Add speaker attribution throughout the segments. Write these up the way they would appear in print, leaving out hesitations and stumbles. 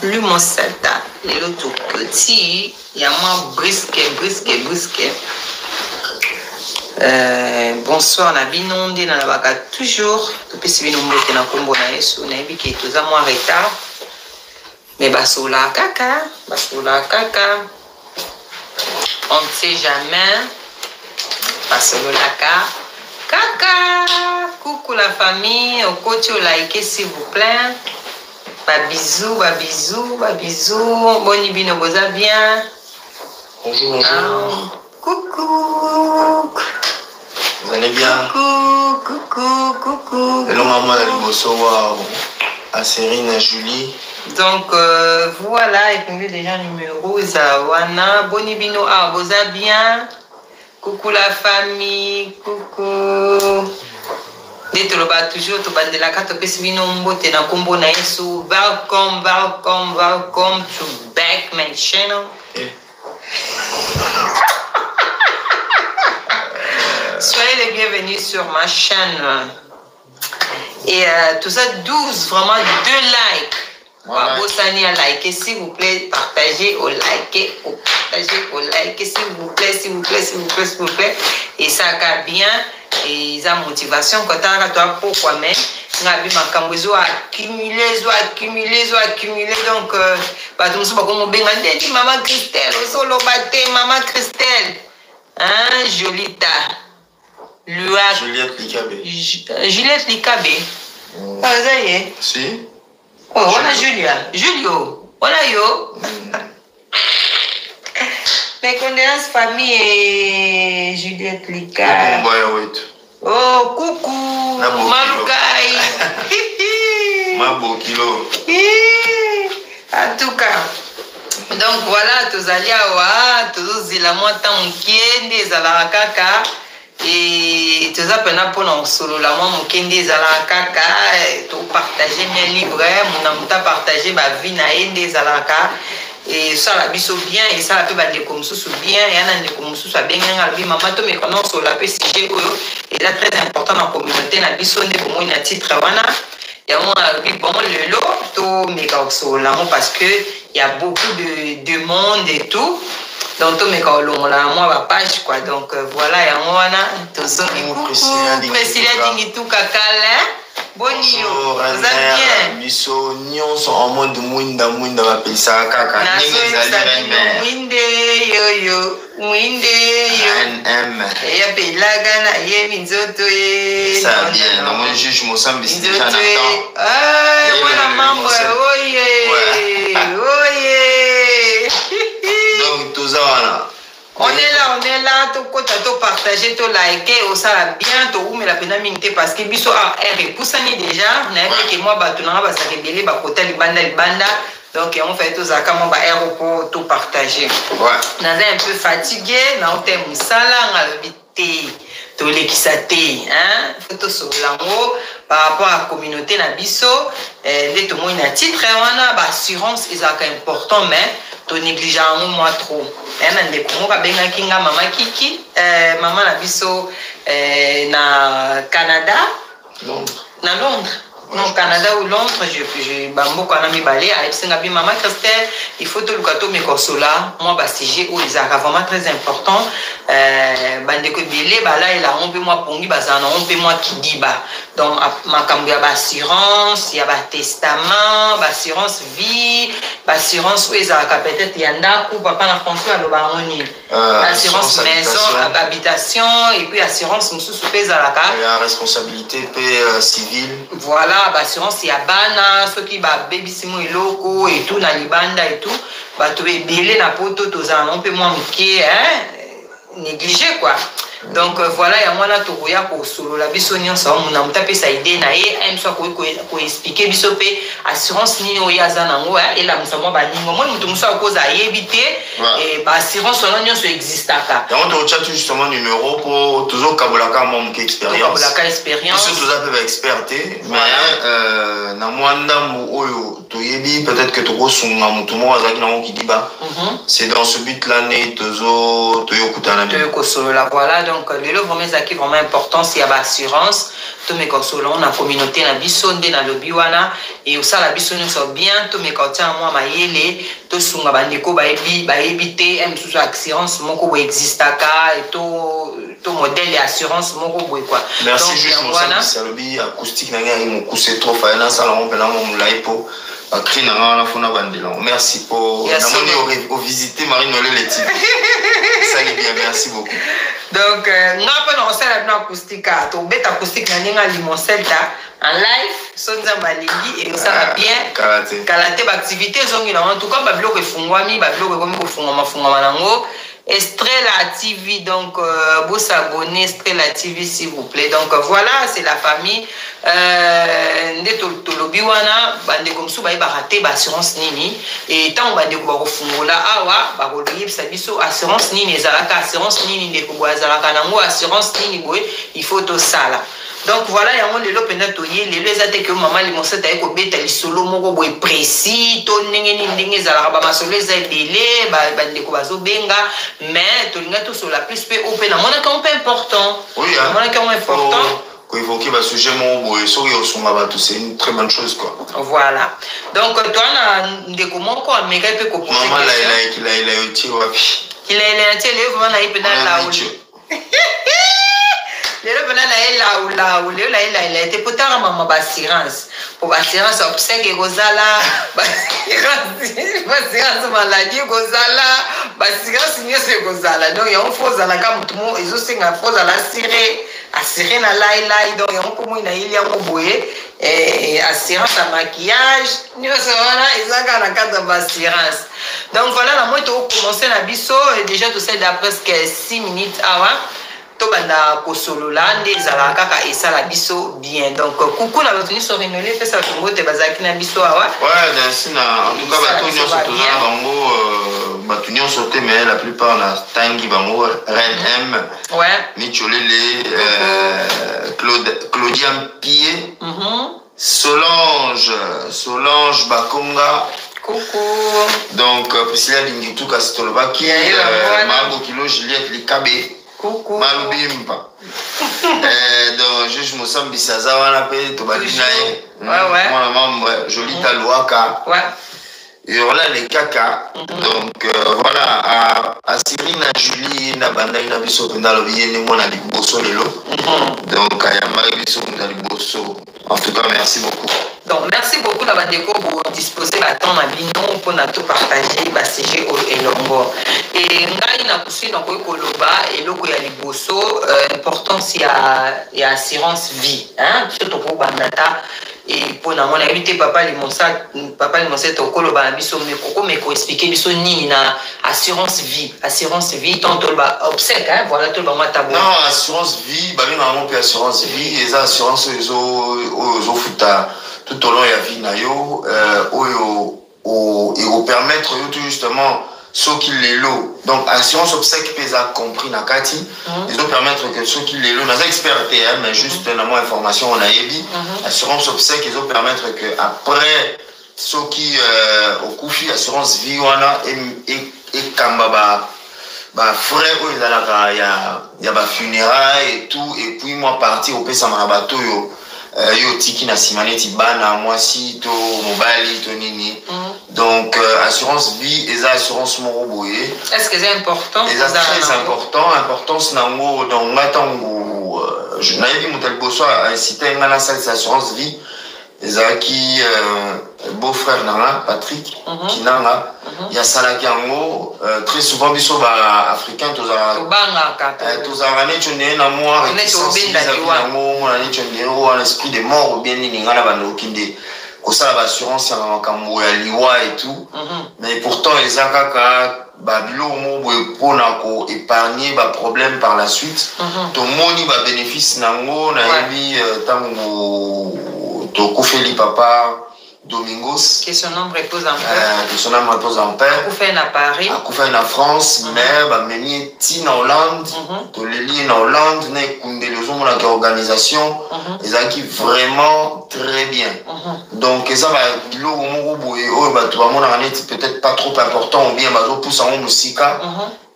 Speaker 1: Lumon Sata. Les autres petits, il y a moins brisquet. Bonsoir, na binonde na baka toujours. Depuis si bino mbote na kombo na yesu na ebiki toza moins retard. Mais basola kaka. On ne sait jamais. Basola kaka. Coucou la famille. Au côté, likez s'il vous plaît. Bisous. Boni bino boza bien.
Speaker 2: Bonjour.
Speaker 1: Coucou.
Speaker 2: Vous allez bien?
Speaker 1: Coucou.
Speaker 2: Hello maman la liboso à Serine, à Julie.
Speaker 1: Donc voilà, et puis déjà numéro Zawana. Boni bino boza bien. Coucou la famille. Coucou. Dès que l'on toujours tout bande la carte pesi bino mbote na kombo na yesu. Welcome to back my channel. Soyez les bienvenus sur ma chaîne. Et tout ça, 12, vraiment 2 likes. Bosani à liker, s'il vous plaît, partagez, likez, s'il vous plaît. Et ça va bien. Et ça motivation quand tu as pourquoi même accumuler donc maman Christelle au solo baté maman Christelle hein Jolita Juliette Likabe ça y est
Speaker 2: si
Speaker 1: oh on a Julio on a yo mes condoléances famille et Juliette Lika. Oh, coucou, Malukai.
Speaker 2: Mabokilo.
Speaker 1: En tout cas, donc voilà, tous allés tous la moitié mukende zala kaka et tous appena pour non solo la moi mukende zala kaka tout partager mes livres, mon amuta partager ma vie na ende zala kaka. Et ça la biso bien et ça la peut battre comme ça bien et un comme ça bien un maman to me connaît sur la PCG et là très important dans la communauté na biso ne pour moi une titre wana et on a bon le lot to me là parce que il y a beaucoup de monde et tout donc to me là moi ma page quoi donc voilà et on a tout ça Priscilla Dingitou kakala Bonio, vous allez bien?
Speaker 2: Biso nyonso en mode mwinda bapeli ça kaka.
Speaker 1: Mwinde yo.
Speaker 2: NM.
Speaker 1: Ya pelagana ye minzoto e.
Speaker 2: Ça bien, dans mon juge Mosambi c'est déjà en temps.
Speaker 1: Ah, voilà mambo, oye.
Speaker 2: Donc tout ça voilà.
Speaker 1: On est là, tout côté, tout partager, tout liker, au ça bien, tout ou mais la peine minute parce que biso a repoussani déjà, n'a que moi batunanga ba sakebele ba côté libanda. Donc on fait tout ça comme ba aéroport tout partager.
Speaker 2: Ouais.
Speaker 1: On est un peu fatigué, na on t'aime sala ngalobité. To lekisate hein, photo sur l'ango par rapport à la communauté na biso dès tout monde na titre wana ba assurance is important mais to négliger moi trop. Na ndeko mo ba benga kinga mama Kiki maman na biso na Canada na Londres. Non, Canada ou Londres, je bambo quand on a mis balé, avec Singabi maman Christelle, il faut tout le gâteau mais consola, moi bastigé où ils ont vraiment très important. Bandeko belé, bah là il a on peut moi pongi, bah ça on peut moi qui dit bah donc ma cambia assurance, il y a bah testament, bah assurance vie, bah assurance où ils ont peut-être yanda ou papa na François le baroni, assurance maison, habitation et puis assurance nous sous pèse à la carte.
Speaker 2: La responsabilité civile.
Speaker 1: Voilà. Assurance ya bana soki ba baby simo iloko et tout na libanda et tout ba to belé na poto to za on peut moins muké hein négliger quoi donc voilà ya mwana to koya ko solo la biso nyonso mona mutape sa idée na ye aime soit ko expliquer biso pe assurance ni o ya za nango et la musamo ba ningo moi mutu muso ko za yebité et ba assurance on nyonso existaka
Speaker 2: et on te chat justement numéro pour toujours kabolaka mon expérience
Speaker 1: kabolaka expérience
Speaker 2: biso tous appels experté mais na mwanda mu oyo to yebi peut-être que to ko sunga mutu mo azaki na qui dit ba c'est dans ce but là né tozo to yokutana
Speaker 1: to ko solo la voilà donc les lots vraiment qui vraiment important c'est l'assurance tomeka osolo na communauté na biso nde na lobi wana et osala biso nyonso bien tomeka otia mwa mayele tosunga bandeko bayebi te mosusu assurance moko boye existaka to modèle ya assurance moko boye quoi.
Speaker 2: Merci juste Moussa Salobi acoustique na ngai mokuse trop fa na sala on pela mo mulai po akri na ngana fona bandela. Merci pour namoni au visiter Marine Olé les types. Ça y est bien, merci beaucoup.
Speaker 1: Donc nga pa na osala na acoustique to beta acoustique na ninga limoncelta en live sonza malingi et osala bien karaté ba activité zongi na en tout cas ba biloko efungwami ba biloko komi kofungwa nango Estrella TV, donc vous s'abonnez Estrella TV s'il vous plaît. Donc voilà, c'est la famille. Tolobi wana bande comme ça ba raté ba assurance nini et tant bande ko ba fungola awa ba ko yebisa biso assurance nini ezalaka assurance nini ndeko bwazalaka nango assurance nini boy il faut to sala. Donc voilà, il y a un lelo penda toye lelo ezate que maman li monsa taye ko beta li solo moko boy précis to ndenge zalaka ba masolo ezadele ba ndeko bazo benga mais to linga to sur la plus pe open na mona ka un peu important.
Speaker 2: Oui,
Speaker 1: mona ka important.
Speaker 2: Évoquer le sujet c'est une très bonne chose quoi.
Speaker 1: Voilà. Donc toi on a comment quoi mais peut comprendre.
Speaker 2: Maman il a été wapi.
Speaker 1: Il a été le vraiment il peut dans là où. Il a été pour ta maman assurance. Pour assurance obsèque et gozala, assurance maladie gozala, assurance nièce gozala. Donc il y a un faux à la gamme tout le monde ils aussi un faux à assurer na lai donc il y a un comment il y a un boye et assurance à maquillage nous voilà ils ont la carte d'assurance. Donc voilà la moi tu commencer na biso et déjà tout ça d'après presque 6 minutes avant tobanda kosolola nde ezala kaka esala biso bien. Donc coucou na batuni so renouveler pesa tongo te bazaki na biso awa.
Speaker 2: Ouais, dans na en tout cas batuni so tona bango batuni so te mais la plupart na tangi bango Ren M. Ouais. Nicholele Claudia Pied. Solange Bakonga.
Speaker 1: Coucou.
Speaker 2: Donc Priscilla Lingitu Kastolobaki, Margot Kilo Juliette Likabe.
Speaker 1: Coucou.
Speaker 2: Malubimba. Donc, juge Moussa Bissaza, on appelle Tobadinaye.
Speaker 1: Ouais.
Speaker 2: Mon membre, Joli Talouaka.
Speaker 1: Ouais.
Speaker 2: Et voilà les caca. Donc, voilà, à Cyrine, à Julie, à Banda, à Bisso, dans le billet, nous, on a des bossos les lots. Donc, à Yamari Bisso, on a des bossos. En tout cas, merci beaucoup.
Speaker 1: Donc, merci beaucoup d'avoir disposé de temps à Bino pour tout partager, CG et Longo. Et ngai na kusi na ko koloba et loko ya liboso importance ya assurance vie hein surtout pour bandata et pour na mona éviter papa li monsa to koloba biso me ko expliquer biso ni na assurance vie tant to ba obsèque hein voilà tout ba matabo.
Speaker 2: Non, assurance vie ba na mon assurance vie et assurance zo futa tout au long ya vie na yo et au permettre justement ceux qui les lots. Donc, assurance obsèque pesa compris na kati, ils doivent permettre que ceux qui les lots, nous expertés, mais juste dans mon information, on a ébi. Assurance obsèque, ils doivent permettre que après ceux qui au koufi assurance vie wana et kamba frère il y a funérailles et tout et puis moi partir au pesa marabato yo yo tiki na simaneti bana mwasi to mobali to nini. Donc assurance vie et assurance moroboye.
Speaker 1: Est-ce que c'est important?
Speaker 2: C'est très important. Importance nango dans ngatango je n'avais vu mon bosso a cité ngana assurance vie. Ezaki beau-frère nanga Patrick qui nanga ya salaki yango très souvent biso ba africain tozara ne chone na moi nango na ne chone ro en esprit de mort bien ni ngana ba nokinde ko sala ba assurance ya makambo ya liwa et tout mais pourtant ezaka ba bilo mo boye pona ko épargner ba problème par la suite to moni ba bénéfice nango na yebi tango to Koufeli Papa Domingos.
Speaker 1: Que son nom repose en paix.
Speaker 2: Que son nom repose en paix.
Speaker 1: Koufeli à Paris.
Speaker 2: Koufeli en France, mais bah meni ti na Hollande, to leli na Hollande, na kundelezo mon organisation, ils acquis vraiment très bien. Donc ça va bilo mo boye o ba to mon année peut-être pas trop important ou bien bazo pousse en musika.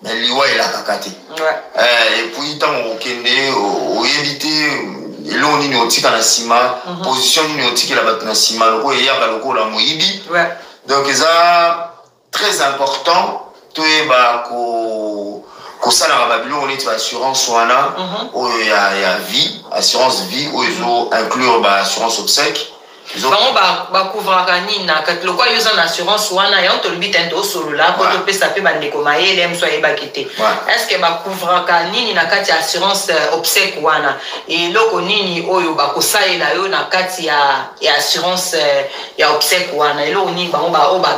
Speaker 2: Mais liwa il a kakati. Et puis tant au kende au éviter elo nini otika na sima position nini otikela bato na sima loko eyaka lokola moyibi donc eza très important toyeba kosalaka babiloko neti baassurance wana oyo ya vie assurance vie oyo ezo inclure baassurance obsèque
Speaker 1: bango bakouvraka nini na kati lokola yo eza na assurance wana yango tolobi tani tosolola po topesa mpe bandeko mayele moso ayebaki te estce bakouvraka nini na kati ya assurance obsèque wana eloko nini oyo bakosalela yo na kati ya assurance ya obsèque wana eloko nini bango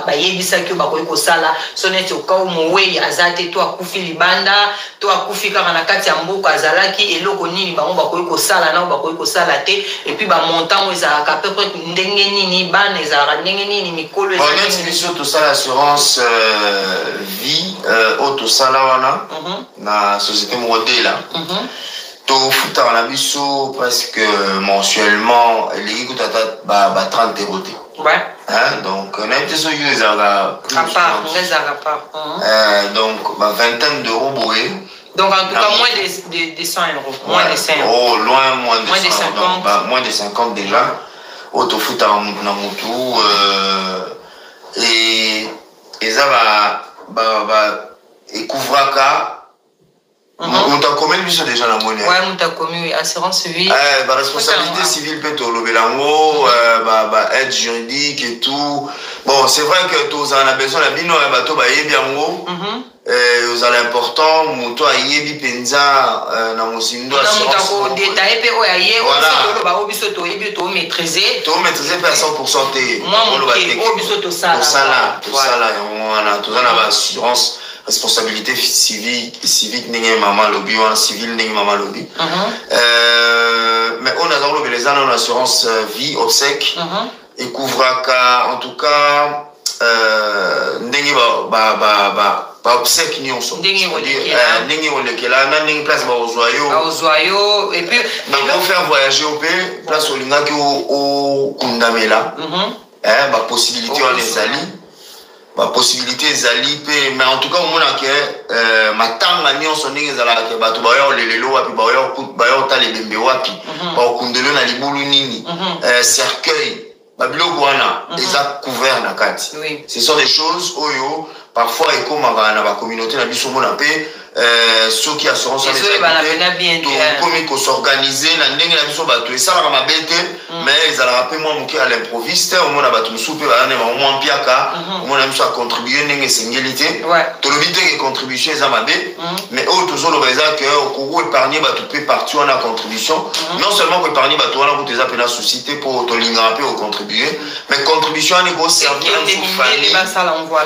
Speaker 1: bayebisaki yo bakoki kosala so neti okau mowei aza te to akufi libanda to akufi kaka na kati ya mboka azalaki eloko nini bango bakoki kosala nao bakoki kosala te epuis bamontant oyo ezalaka peu ndenge nini bana ezalaka ndenge nini mikolo
Speaker 2: ezalaki biso tosala assurance vie oyo tosala wana na société moko dela tofutaka na biso presque mensuellement eleki kutata ba 30 euro te donc nayebi te soki ezalaka donc ba vingtaine d'euros boye.
Speaker 1: Donc en tout cas, moins de 100 euros. Moins de 100 euros.
Speaker 2: Oh, moins de 100. Donc, moins de 50 déjà. Autofuta na mutu. Et ça et couvraka. On t'a commis déjà la monnaie.
Speaker 1: Ouais, on t'a commis assurance vie.
Speaker 2: Responsabilité civile peut te lever l'ango, aide juridique et tout. Bon, c'est vrai que tous en a besoin la bino et bateau ba yebi ango. Vous allez important, muto ayebi penza na musindo assurance.
Speaker 1: Donc détailler pe oyaye o ba obiso to yebi to maîtriser.
Speaker 2: To maîtriser pas 100% té.
Speaker 1: Moi obiso to sala.
Speaker 2: To sala on a tous en assurance. Responsabilité civique n'est maman lobby ou civil n'est maman lobby. Mais on a les années en assurance vie obsèque et couvraka en tout cas n'est obsèque ni on sort. N'est on lekela na n'est place
Speaker 1: au joyau et puis
Speaker 2: on faire voyager au pays place au linga qui au kundamela possibilité on les alliés. Ma possibilité ezali pe mais en tout cas au mona ke matanga nyonso ndenge ezalaka ke bato bayo lelelo wapi bayo ta lebembe wapi ba okundelo na libulu nini cercueil babiloko wana eza couvert na kati ce sont des choses oyo parfois ekomaka na ba communauté na biso mona pe ceux qui assurance comme qu'on s'organiser na ndenge na biso bato esalaka mabete mais ezalaka pe mwa moke à l'improviste omona bato mosusu pe bayane bamwa mpiaka omona biso acontribue ndenge esengeli te tolobi te ke contribution eza mabe mais oyo tozoloba eza ke okoko épargne bato pe parti wana contribution non seulement koépargne bato wana kuta eza pe na souci te mpo tolingaka pe ocontribue mais contribution wana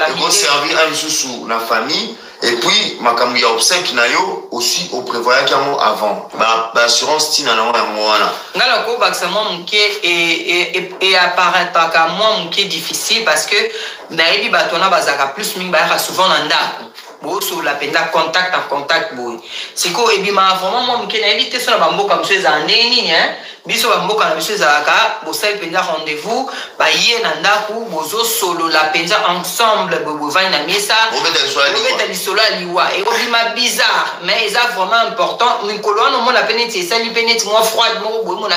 Speaker 2: ekoservir a lisusu na famille. Et puis, makambo ya obsèque na yo aussi au prévoyait qu'il avant. Assurance tina na wana.
Speaker 1: Ngala ko baksa moi muke et apparaît pas comme moi muke difficile parce que naebi batona bazaka plus mingi ba souvent na ndako. Bo sur la penda contact en contact boy. Siko ebi ma vraiment moi muke naebi te so na bamboka mso za nini biso bamboka na biso ezalaka bosali mpenza rendez-vous baye na ndako bozo solo la mpenza ensemble bovandi na mesa bobeta lisolo ya liwa ekobima bizarre mais eza vraiment important mikolo wana omona mpe neti esali mpe neti mwa froide moko boye mona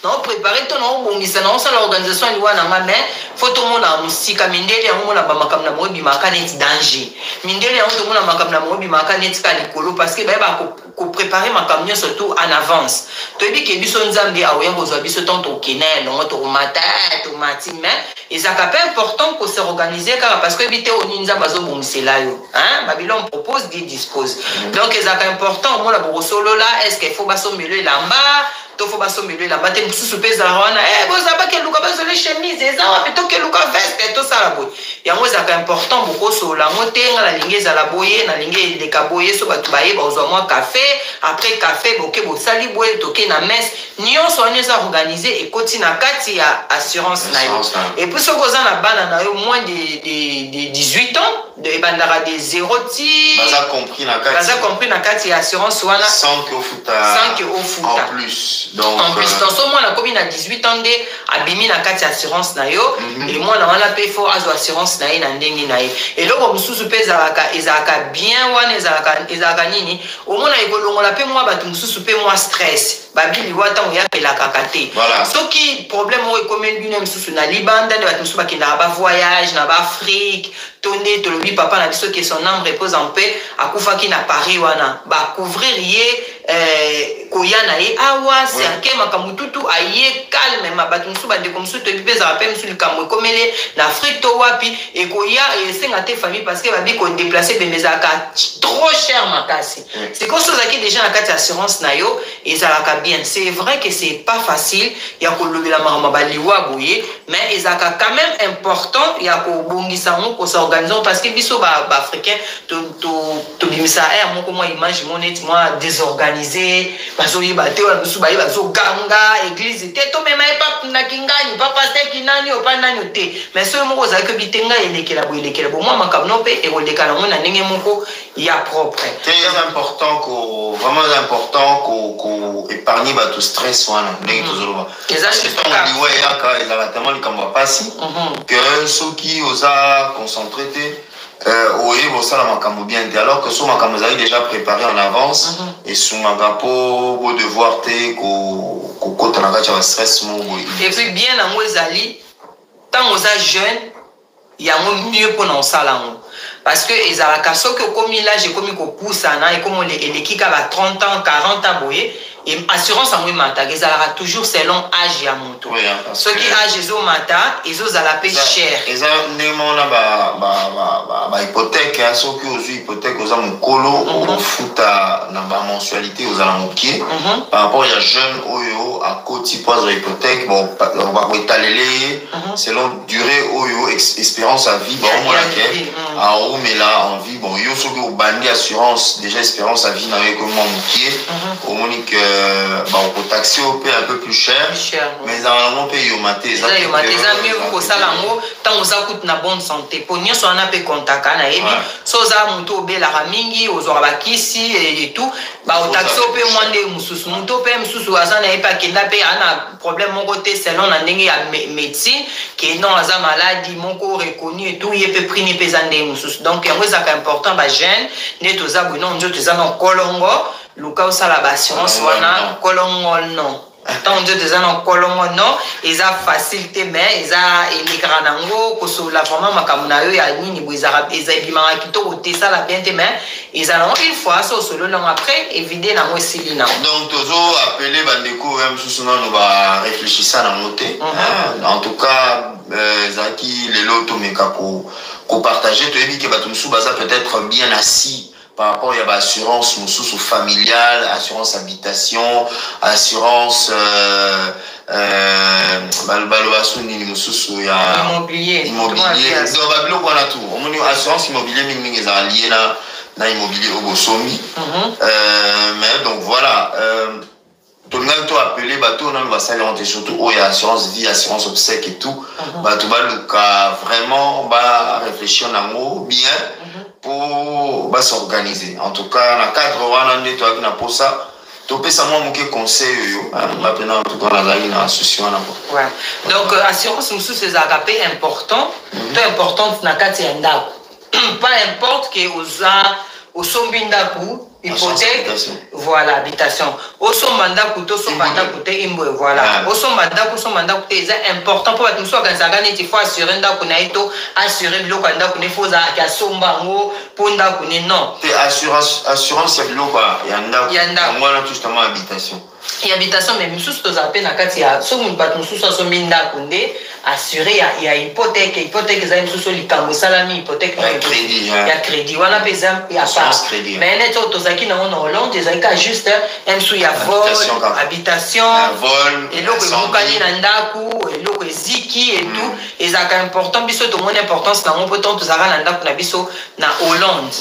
Speaker 1: naoprépare to naobongisa naosala organisation ya liwa nanga mais fo tomona mosika mindele yango mona bamakambo na bango ebimaka neti danger mindele yango tomona makambo na bango ebimaka neti ka likolo parce que bayeba koprépare makambo nyonso tout en avance toyebi ke biso nzambe aoya kozwa biso tant tokene elongo tokomata tomati mais ezalaka mpe important kosorganize kaka parce que ebi te oni nzambe azobongisela yo babilo on propose di dispose donc ezalaka important omona bokosolola est ce que faut basombelo elamba to faut basombelo elamba te mosusu mpe ezalaka wana boza bakeluka bazole chemise eza wapi tokeluka veste tosala boye yango ezalaka important bokosolola yango te nga nalingi ezala boye nalingi eleka boye so bato bayeba ozwa mwa café après café boke bosali boye toke na messe nyonso wana eza organise ekoti na kati ya assurance na yo et puis soki oza na bana na yo moins de 18 ans de bandara de 0 ti
Speaker 2: baza compris na
Speaker 1: kati assurance wana
Speaker 2: sans que au futa en plus donc
Speaker 1: en plus dans ce mois na komi na 18 ans de abimi na kati assurance na yo et moi na wana pe fo azo assurance na ye na ndenge na ye et loko mususu pe ezalaka bien wana ezalaka nini omona ekolongola pe moi bato mususu pe moi stress babili wata oyapelaka kate soki problème oyo ekomeli bino mususu na libanda nde bato mususu bakendaka bavoyage na baafrike to nde tolobi papa na biso ke son âme repose en paix akufaki na Paris wana bacouvrir ye koya na ye awa serke makambo tutu aye calme bato mususu bandeko mususu toyebi mpe ezala mpe mususu likambo ekomele na afrique to wapi ekoya esenga te famille parce que babi kodeplace bembe ezalaka trop cher makasi sikoyo so ozalaki déjà na kati assurance na yo ezalaka bien c'est vrai que c'est pas facile ya kolobela makambo baliwa boye mais ezalaka quand même important ya kobongisa ngo kosaorganize parce que biso baafricain tobimisa aire moko mwa image moneti mwa désorganisé bazoyeba te wana mosusu baye bazoganga église te tomema ye papundaki ngani papasteki nani opa nani te mais soki moko ozalaki obi te ngai elekela boyelekela bomwa makambo no mpe ekoleka nango na ndenge moko ya propre
Speaker 2: très important vraiment important ko épargner bato stress wana ndenge tozoloba ntango liwa eyaka ezalaka tellement likambo ya pasi que soki oza concentré te oyeba osala makambo bien te alors que so makambo ezali déjà préparé en avance esungaka mpo bodevoir te kokota na kati ya bastress moko boye
Speaker 1: et puis bien yango ezali ntango oza jeune yango mieux mpona osala yango parce que ezalaka soki okomi lage ekomi kopusana ekomi eleki ka ba 30 ans 40 ans boye et assurance yango emataka ezalaka toujours selon âge ya moto soki âge ezomata ezozala mpe cher
Speaker 2: eza ndenge mona bahypothèque soki ozwi hypothèque oza mokolo ofuta na bamensualité ozala mokie par rapport ya jeune oyo akoti mpo azwa hypothèque bakoetalele ye selon durée oyo espérance à vie baomonake aomela en vie bon yo soki obandi assurance déjà espérance à vie na yo ekomi mwa mokie omoni que bakotaxe o mpe un peu plus cher mais ezala nango mpe yomate
Speaker 1: eza mieux kosala yango ntango oza kutu na bonne santé mpo nyonso wana mpe kontaka nayebi so oza moto obelaka mingi ozwaka bakisi etout baotaxe o mpe mwa nde mosusu moto mpe mosusu aza na ye mpe akenda mpe ana problème moko te selon na ndenge ya médecine ke non aza maladi moko reconnu etout ye mpe prix ni mpe eza ndenge mosusu donc yango ezalaka important bajeune nde toza boye non nzoto eza na kolongo luka osala baassurance wana kolongo non ntango nzoto eza na kolongo non eza facile te mais eza elekaka nango kosola vraiment makambo na yo ya nini boye eza ebimaka kitoko te esala bien te mais eza nango une fois so osolola nango après évide nango esili nango
Speaker 2: donc tozo appele bandeko oyo mosusu nano baréfléchissa nango te en tout cas ezalaki lelo tomeka kopartage toyebi ke bato mosusu baza peut-être bien assis par rapport à l'assurance familiale, assurance habitation, assurance
Speaker 1: immobilier.
Speaker 2: Donc, on a tout. Assurance immobilier, mais lié na immobilier au Bosomi. Mais donc voilà. Tout le monde a appelé bateau, on va s'alimenter surtout où il y a assurance vie, assurance obsèque et tout. Bateau vraiment réfléchir en mot bien. Pour s'organiser. En tout cas, dans le cadre de toi qui n'a pas ça, tu peux savoir mon conseil. Maintenant, en tout cas, dans l'association.
Speaker 1: Donc, assurance, c'est un peu important. Très important, pas importe que au sombindaku hypothèque voilà habitation au sombandaku to sombandaku te imbo voilà au sombandaku c'est important pour que nous soyons organisés il faut assurer ndaku na ito assurer biloko ndaku ne faut za ka sombango pour ndaku ne non
Speaker 2: assurance ya biloko ya ndaku moi justement habitation
Speaker 1: et habitation mais mususu to za pe na kati ya so mun bat mususu so mindaku nde assurer ya hypothèque za mususu likambo salami hypothèque ya crédit wana pesa ya pas mais net tozaki na Hollande ezalika juste un ya vol habitation et loko ebukani na ndaku et loko eziki et tout ezaka important biso to mon importance na mon potent tozaka na ndaku na biso na Hollande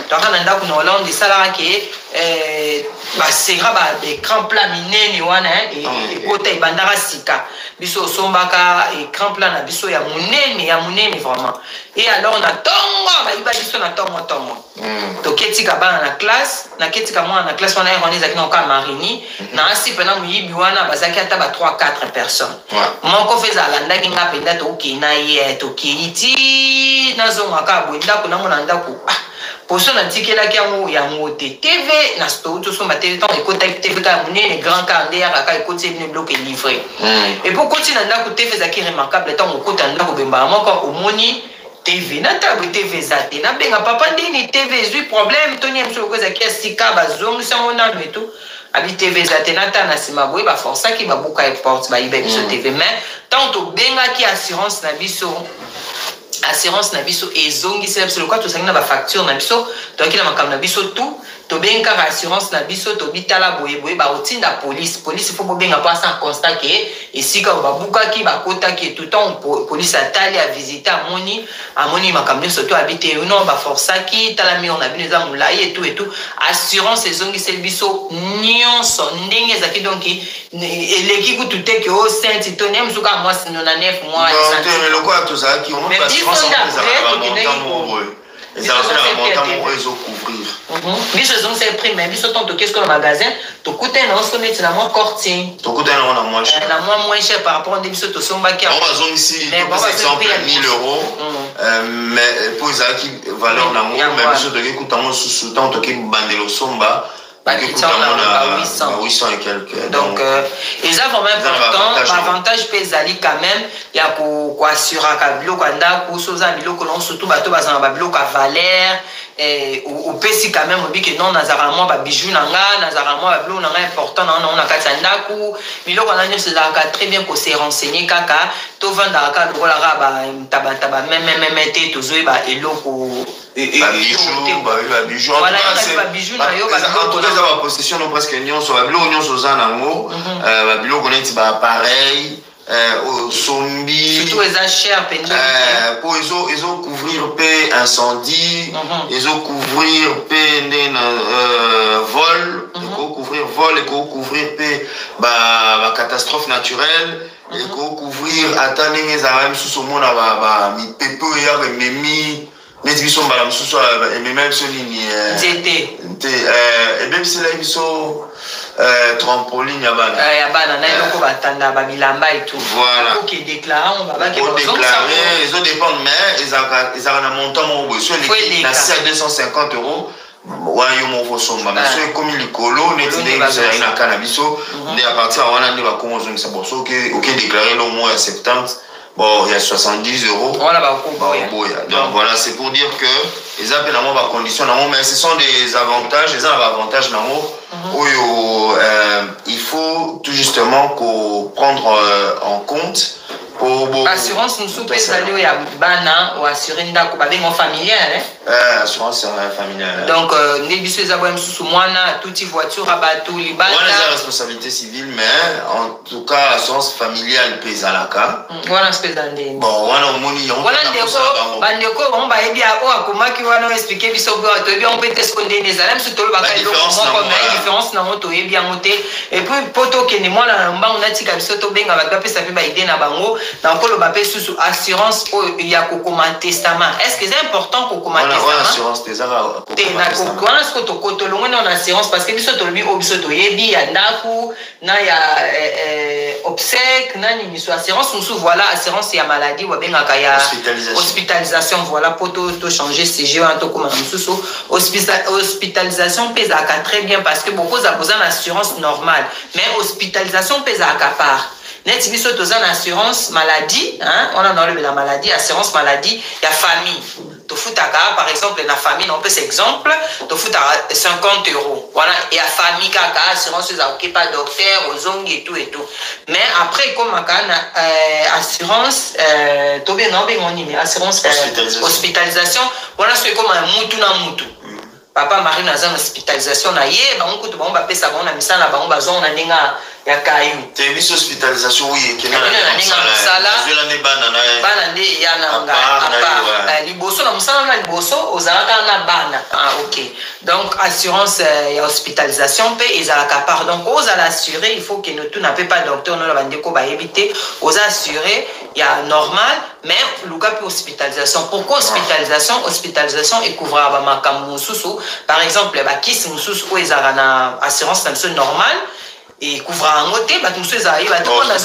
Speaker 1: tozaka na ndaku na Hollande esalaka ke basera écran plat minene wana ekota ebandaka sika biso osombaka écran plat na biso ya monene vraiment et alors na ntongo bayiba biso na ntongo toketika bana na classe naketika mwana na classe wana wana ezalaki na oka marini na asi mpena moyibi wana bazalaki ata ba 3-4 personnes moko mpe ezalandaki nga mpenza tokei na ye tokei ti nazongaka boye ndako namona ndako poso natikelaki yango te tv na tosomba tv ntango ekotaki tv kaka monene grand car nde yakaka ekoti ebino biloko elivre epo koti na ndako tv ezalaki remarquable ntango okota na ndako bembaka moko omoni tv natala tv eza te nabenga papa ndeni tv ezwi problème toni biso loko ezalaki ya sika bazongisa yango nano eto abi tv eza te natala na nsima boye baforsaki babuka eporte bayiba biso tv mais ntango tobengaki assurance na biso ezongisela biso lokwa tosangi na bafacture na biso toyaki na makambo na biso tout tobengi kaka assurance na biso tobitala boyeboye baotinda police fo bobenga mpo asa constat ke esika babukaki bakotaki tout temps police atali avisite amoni makambo nyonso to abi te no baforsaki tala mur na bino eza molai etu assurance ezongiseli biso nyonso ndenge ezalaki donc eleki kutu te ke o sainte to ne mosuka mwasi 99 mois
Speaker 2: lokola tozalaki
Speaker 1: biso ezongiseli prime mais biso ntango tokeski na magasin tokutani na oso neti na mwa corti na mwa moins cher par rapport nde biso tosombaki
Speaker 2: bazongisi exemple 1000 euros mais po ezalaki valeur nango mais biso toki kutango mosusu ntango toki bandela osomba
Speaker 1: na 800
Speaker 2: et quelques.
Speaker 1: Donc, c'est vraiment important. L'avantage peut aller quand même. Il y a quoi assurer qu'à biloko anda, pour soza biloko non surtout bateau bazana biloko à valeur. Au pesi quand même obi que non nazaramment ba bijoux nanga, nazaramment ba biloko nanga important non na katanda ku. Biloko nanga c'est là très bien qu'on s'est renseigné kaka. To vanda ka lokola ba taba même té tozoe ba eloko
Speaker 2: bijoux voilà
Speaker 1: bijoux na yo ba
Speaker 2: possession non presque nyonso ba biloko nyonso za nango ba biloko neti ba appareil au sombi
Speaker 1: surtout les cher
Speaker 2: pour ils ont couvrir pe incendie ils ont couvrir pe vol et couvrir pe ba catastrophe naturelle et couvrir attendre les armes sous son monde ba mi pepe ya memi neti biso mbala mosusu emema biso nini ebe biso elai biso trampoline ya bana
Speaker 1: na eloko batanda babilamba etu
Speaker 2: déclarer ils ont dépendre mais ezalaka na montant moko boye so eleki na 250 euros wayo moko somba mais so ekomi likolo neti ndenge biso ezalaki na ka na biso nde à partir ya wana nde bakongo ozongisa bon so oke déclarer lo mois ya 70. Bon, il y a 70 euros.
Speaker 1: Voilà,
Speaker 2: donc voilà, c'est pour dire que les appels à moi, conditions, mais ce sont des avantages, les avantages, il faut tout justement prendre en compte.
Speaker 1: Assurance nous soupe aller ya bana ou assurer ndako ba bengo familial
Speaker 2: assurance familiale
Speaker 1: donc ne biso za boyem sous mwana toute voiture abatu libana
Speaker 2: la responsabilité civile mais en tout cas assurance familiale pezalaka
Speaker 1: wana spezande
Speaker 2: bon wana omoni yango
Speaker 1: wana ndeko bandeko on ba ebi a o akomaki wana expliquer biso bo to ebi on peut te sconde les alams to le bakay lo comme différence na moto ebi a monter et puis poto ke ne mwana na mba on a tika biso to benga ba pesa pe ba idée na bango dans le bapé sous assurance il y a kokoma testament est-ce que c'est important kokoma testament
Speaker 2: assurance testament
Speaker 1: na kokona ce que to kotolongo na assurance parce que biso to lobi obiso to yebi ya ndaku na ya obsèque na ni so assurance nous voilà assurance ya maladie ou bien ya hospitalisation voilà pour to changer CG en to comme nous hospitalisation pèse à très bien parce que beaucoup a besoin d'assurance normale mais hospitalisation pèse à part net biso toza na assurance maladie hein on a dans la maladie assurance maladie il y a famille to futaka par exemple na famille on peut cet exemple to futaka 50 euros voilà et à famille kaka assurance za OK pas docteur ozongi et tout mais après comme kana assurance to bien non bien on dit assurance hospitalisation voilà c'est comme un mutu na mutu papa Marie na zone hospitalisation na ye ba on kutu ba on ba pesa ba on na misala ba on ba zona ndinga ya kayu
Speaker 2: te biso hospitalisation oui ke
Speaker 1: na ndinga misala
Speaker 2: je la ne bana na
Speaker 1: bana nde ya na nga apa liboso na musala wana liboso ozalaka na bana. Ah OK. Donc assurance et hospitalisation pe ezalaka part. Donc ozala assuré, il faut que nous tout n'a pas docteur no la bandeko ba éviter, oza assuré, il y a normal, mais luka pe hospitalisation. Pourquoi hospitalisation? Hospitalisation et couvre ba makambo mususu. Par exemple, ba kisi mususu ko ezala na assurance na normale. Et couvre un côté, bah tout ça, il va tout le monde
Speaker 2: a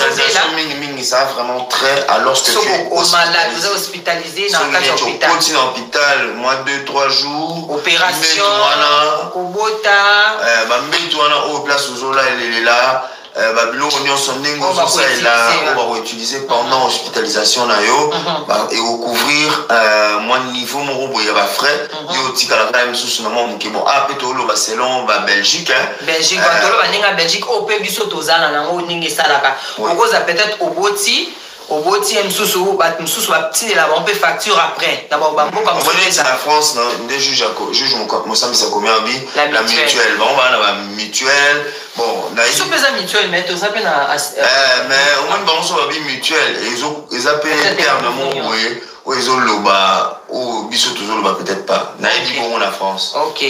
Speaker 2: ça vraiment très alors que tu es
Speaker 1: malade, vous êtes hospitalisé dans
Speaker 2: un hôpital, moins 2-3 jours,
Speaker 1: opération, au bota,
Speaker 2: au place où là elle est là. Babylon on va utiliser pendant l'hospitalisation et recouvrir moins niveau mon il y a frais il y a quand même sous nom qui bon ah peut-être selon Belgique
Speaker 1: Belgique Belgique au pays biso tozala na ngo ningi salaka okoza peut-être au botier msusu bat msusu ba petit là on peut facture après d'abord bambo comme
Speaker 2: ça en France non des juge mon ça ça combien bi la mutuelle bon bah la mutuelle bon na
Speaker 1: ils sont pas mutuelle mais tout ça peut na
Speaker 2: mais au moins bon ça va bi mutuelle ils appellent terme mon oui ils ont le bas ou biso toujours le bas peut-être pas na dit bon la France.
Speaker 1: OK.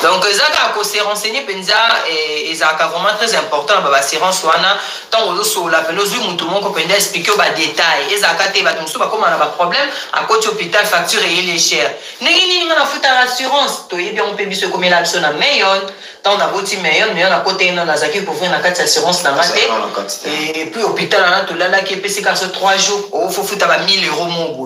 Speaker 1: Donc ça quand se renseigner penza et ça vraiment très important ba assurance wana tant aux sur la pelouse tout le monde peut expliquer ba détail et ça katé ba tout ça comme on a pas problème à côté hôpital facture et il est cher. Nini na futa assurance to yebi on peut biso comme la option na meilleur tant na boti meilleur mais on a côté na la zaki pour faire na carte assurance na maté et puis hôpital na to là qui pc 3 jours au faut futa ba 1000 € mon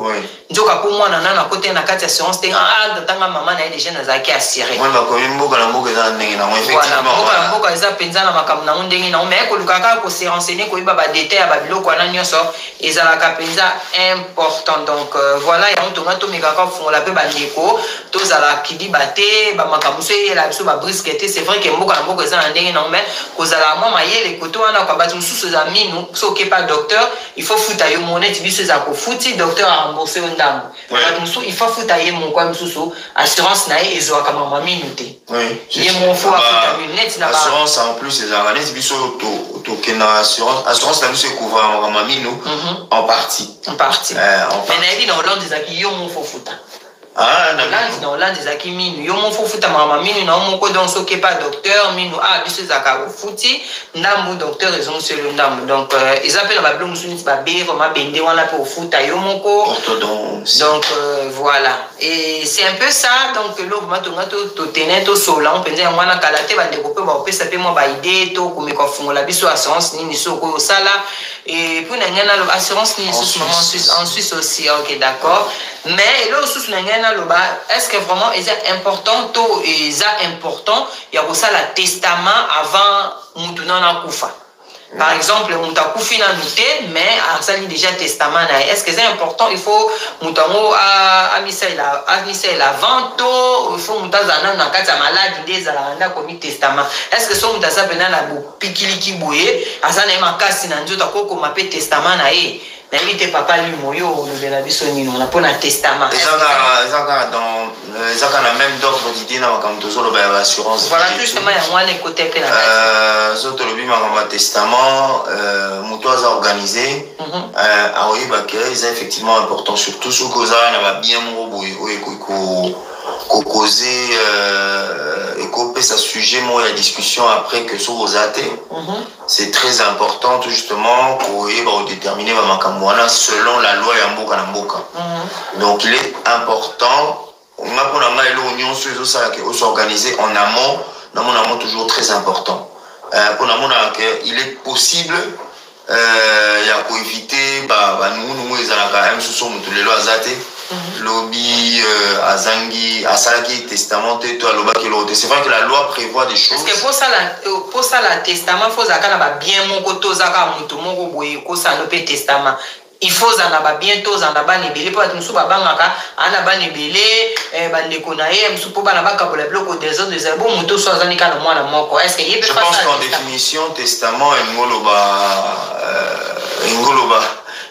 Speaker 1: nzoka pour moi na côté na carte assurance te tanga maman na déjà na zaki assuré
Speaker 2: moi ba ko mboka na mboka za ndenge na effectivement
Speaker 1: voilà mboka za penza na makambo na ndenge na mais ko lukaka ko se renseigner ko iba ba détail ba biloko na nyoso ezala ka penza important donc voilà ya on to meka ka fungola pe ba ndeko to zala kidi baté ba makambo so yela biso ba brisquette c'est vrai que mboka na mboka za ndenge na mais ko zala moi mayele ko to wana ko ba mususu za minu so ke pas docteur il faut futa yo monete biso za ko futi docteur a rembourser ndambo il faut futa ye mon kwa mususu assurance na ezo ka mama minute
Speaker 2: oui
Speaker 1: ye mon faut futa minute na
Speaker 2: assurance en plus les organismes biso to kena assurance na biso couvre mama minu en partie
Speaker 1: mais na dit dans Hollande za ki yo mon faut futa dans Hollande za ki minu yo mon faut futa mama minu na mon ko donc so ke pas docteur minu biso za ka futi ndambo docteur ils ont sur le ndambo donc ils appellent ba blom sunit ba be vraiment bende wana pour futa yo mon ko
Speaker 2: orthodontie
Speaker 1: donc voilà et c'est un peu ça donc lo to tenir to sola on penza ngwana kala te ba développer ba opesa pe mo ba idée to ko me ko fungola biso assurance nini so ko sala et pour ngana assurance ni en Suisse aussi OK d'accord mais là sous ngana lo ba est-ce que vraiment est important to important ya ko sala testament avant mutu na kufa. Par exemple, on t'a couffé dans le mais ça lit déjà testament. Est-ce que c'est important? Il faut moutango à misser la vente, il faut moutazana dans cas de maladie des alanda comme testament. Est-ce que son moutaza bena la pikili ki boye, asana ma kasi na njoto ko ma pe testament na e. Na éviter papa lui moyo de la bisoni on a pour un testament.
Speaker 2: Ils ont la même d'ordre d'idée dans comme toujours l'assurance.
Speaker 1: Voilà justement il y a moins les côtés que
Speaker 2: la autres le bima comme testament mutoise organisé ah oui bah que c'est effectivement important surtout ce que ça n'a pas bien causer et couper ce sujet moi la discussion après que sur vos athées c'est très important justement pour déterminer selon la loi Yamboka Namboka donc il est important on a pour la l'union sur ça qui est organisé en amont dans mon amont toujours très important pour l'amont il est possible il y a pour éviter nous les alaka sous son les lois athées lobby azangi asalaki testamenté to aloba ki lote c'est vrai que la loi prévoit des choses
Speaker 1: parce que pour ça la testament faut zakana ba bien moko to zaka mutu moko boye ko ça no pe testament il faut zana ba bientôt zana ba nebele po atmusu ba bangaka ana ba nebele ba ndeko na ye musu po bana ba kabola bloko des autres des bon mutu so zani kana mwana moko est-ce que il peut
Speaker 2: je pense qu'en définition testament ngoloba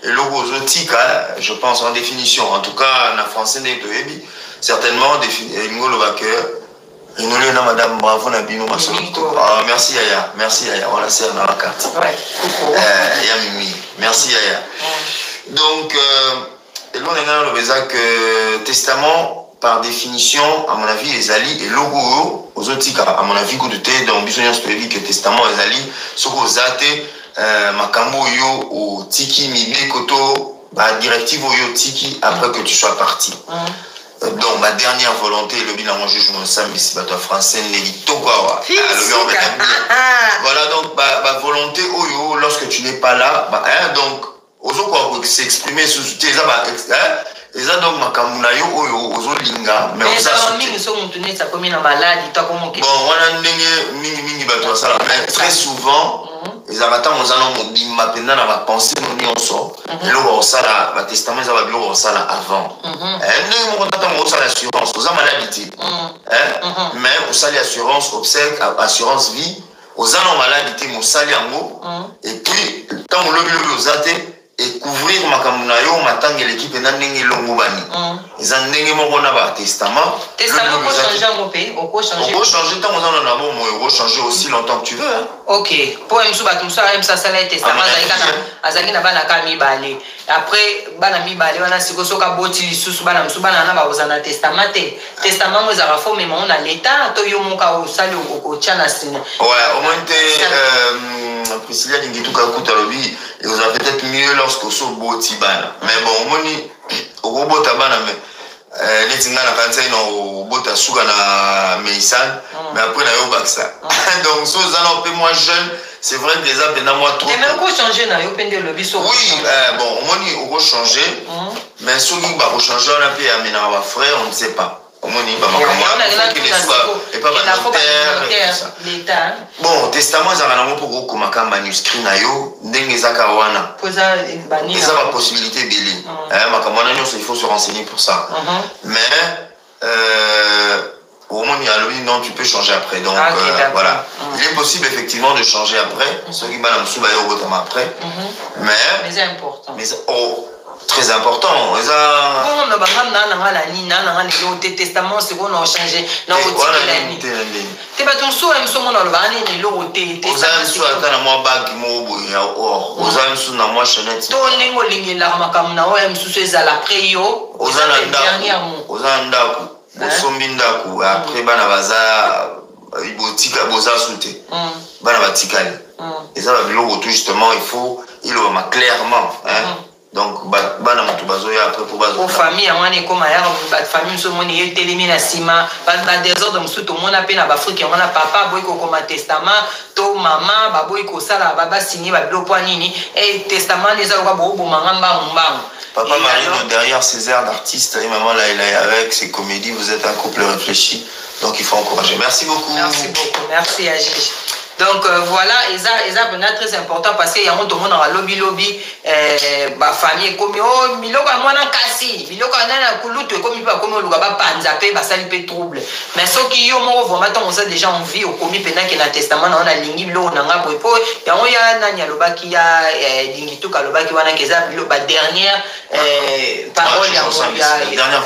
Speaker 2: et logozotika je pense en définition en tout cas en français certainement ngoloba que et nous les madame bravo na bino merci Yaya on la sert dans la carte Mimi merci Yaya donc et là on a le que testament par définition, à mon avis, les alliés et logo, aux autres, à mon avis, que tu es dans Bisogna Stoévi, que testament, les alliés, ce que vous avez, Makambo yo, ou Tiki, Mibe, Koto, directive yo, Tiki, après que tu sois parti. Donc, ma dernière volonté, le bilan, moi, je me sens, mais c'est pas français, Nelly Tokawa. Voilà, donc, ma volonté, lorsque tu n'es pas là, donc, aux autres, s'exprimer sous et ça donc makamuna yo oyo ozolinga
Speaker 1: mais ça mingi so mutu ça comme na maladie toi comme
Speaker 2: bon wana ndenge mingi bato sala très souvent les avatars on zana modima penda na ba pensée nyonso lo sala ba testament ça va lo sala avant ndenge mo tata mo sala assurance aux maladie mais on sala assurance obsèque assurance vie aux maladie mo sala yango et puis tant on le zate et couvrir makamuna yo matanga l'équipe na ndenge longo bani eza ndenge moko na ba testament
Speaker 1: ko changer mon pays on peut
Speaker 2: changer tant on en a bon on changer aussi longtemps que tu veux
Speaker 1: OK pour msu ba tout ça ça sala testament azaki na bana ka mibale après bana mibale wana siko soka boti lisusu bana msu bana na ba ozana testament testament mo za forme mais on a l'état to yo moka o sali o chana sine
Speaker 2: ouais au moins Priscilla Lingituka Kutalobi et vous avez peut-être mieux lorsque so boti bana mais bon moni au robot bana mais netinga na kanza ino bota suka na meisan mais après na yo baksa donc so zana un peu moins jeune c'est vrai que déjà pendant moi trop
Speaker 1: mais même ko changer na yo pende le biso
Speaker 2: oui bon moni au changer mais so qui va changer on a pu amener à frère on ne sait pas. Bon, testament ezaka pour komaka manuscrit na yo ndenge ezaka wana. Eza ba possibilité belé. Makambo wana nyonso il faut se renseigner pour ça. Mais au moins non tu peux changer après donc voilà. Il est possible effectivement de changer après, ceux qui bana msuba yo botama après. Mais
Speaker 1: c'est important.
Speaker 2: Mais très important.
Speaker 1: Bon, na bangam na ngala ni na ngala le testament c'est qu'on a changé na otiki te ba ton so em so mona lo bani ni lo te
Speaker 2: testament so ata na moi bag mo boya or ozam so na moi chenette
Speaker 1: to ningo lingela makam na o em so ezala preyo
Speaker 2: ozala ndako osombi ndako après bana baza ibotika boza sute bana batikali et ça va biloko tout justement il va clairement donc bana mutu bazoya après pour bazo
Speaker 1: aux famille wana ekoma ya ba famille so moni yetelemi na sima ba désordre musu to mona pe na ba friki wana papa boy ko koma testament to mama ba boy ko sala ba signer ba bilo point nini et testament les a ko bo mangamba mbang
Speaker 2: papa Marino derrière ces airs d'artiste et maman là elle est avec ses comédies vous êtes un couple réfléchi donc il faut encourager merci beaucoup
Speaker 1: merci Agis. Donc voilà, ça c'est très important parce qu'il y a un monde dans lobby ba famille comme oh miloko mwana kasi miloko na kulutu comme pas comme le gaba panzape ba sali pe trouble mais ceux qui yo mo vraiment on a déjà envie au commis pendant que na testament on a lingi lo na ngabo po ya on ya na nyalobaki ya lingi to kalobaki wana keza ba dernière parole
Speaker 2: ya dernière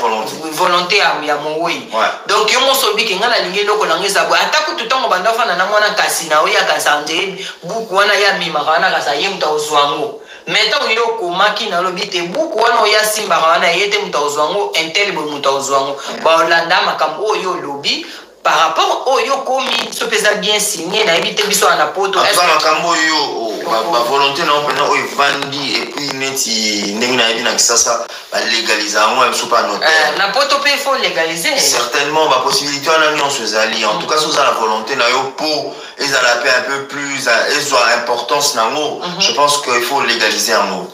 Speaker 1: volonté ya moui donc yo mo sobi ke ngala lingi loko na ngeza bo ataku tutongo banda fana na mwana kasi na oya kasande buku wana ya mima kana kasa yemta ozwango mettons yo komaki na lobi te buku wana oya simba wana yete muta ozwango intel bo muta ozwango ba olanda makambo oyo lobi par rapport au yo komi so pesa bien signé na éviter biso na poto
Speaker 2: est-ce que makambo yo ba volonté na opena oyo vandi et puis neti ndenge na yebi na kisasa ba légaliser moi so pas notaire
Speaker 1: na poto pe faut légaliser
Speaker 2: certainement ba possibilité on a nyonso ezali en tout cas so ça la volonté na yo pour ils a la paix un peu plus ils ont importance na mot je pense qu'il faut légaliser un mot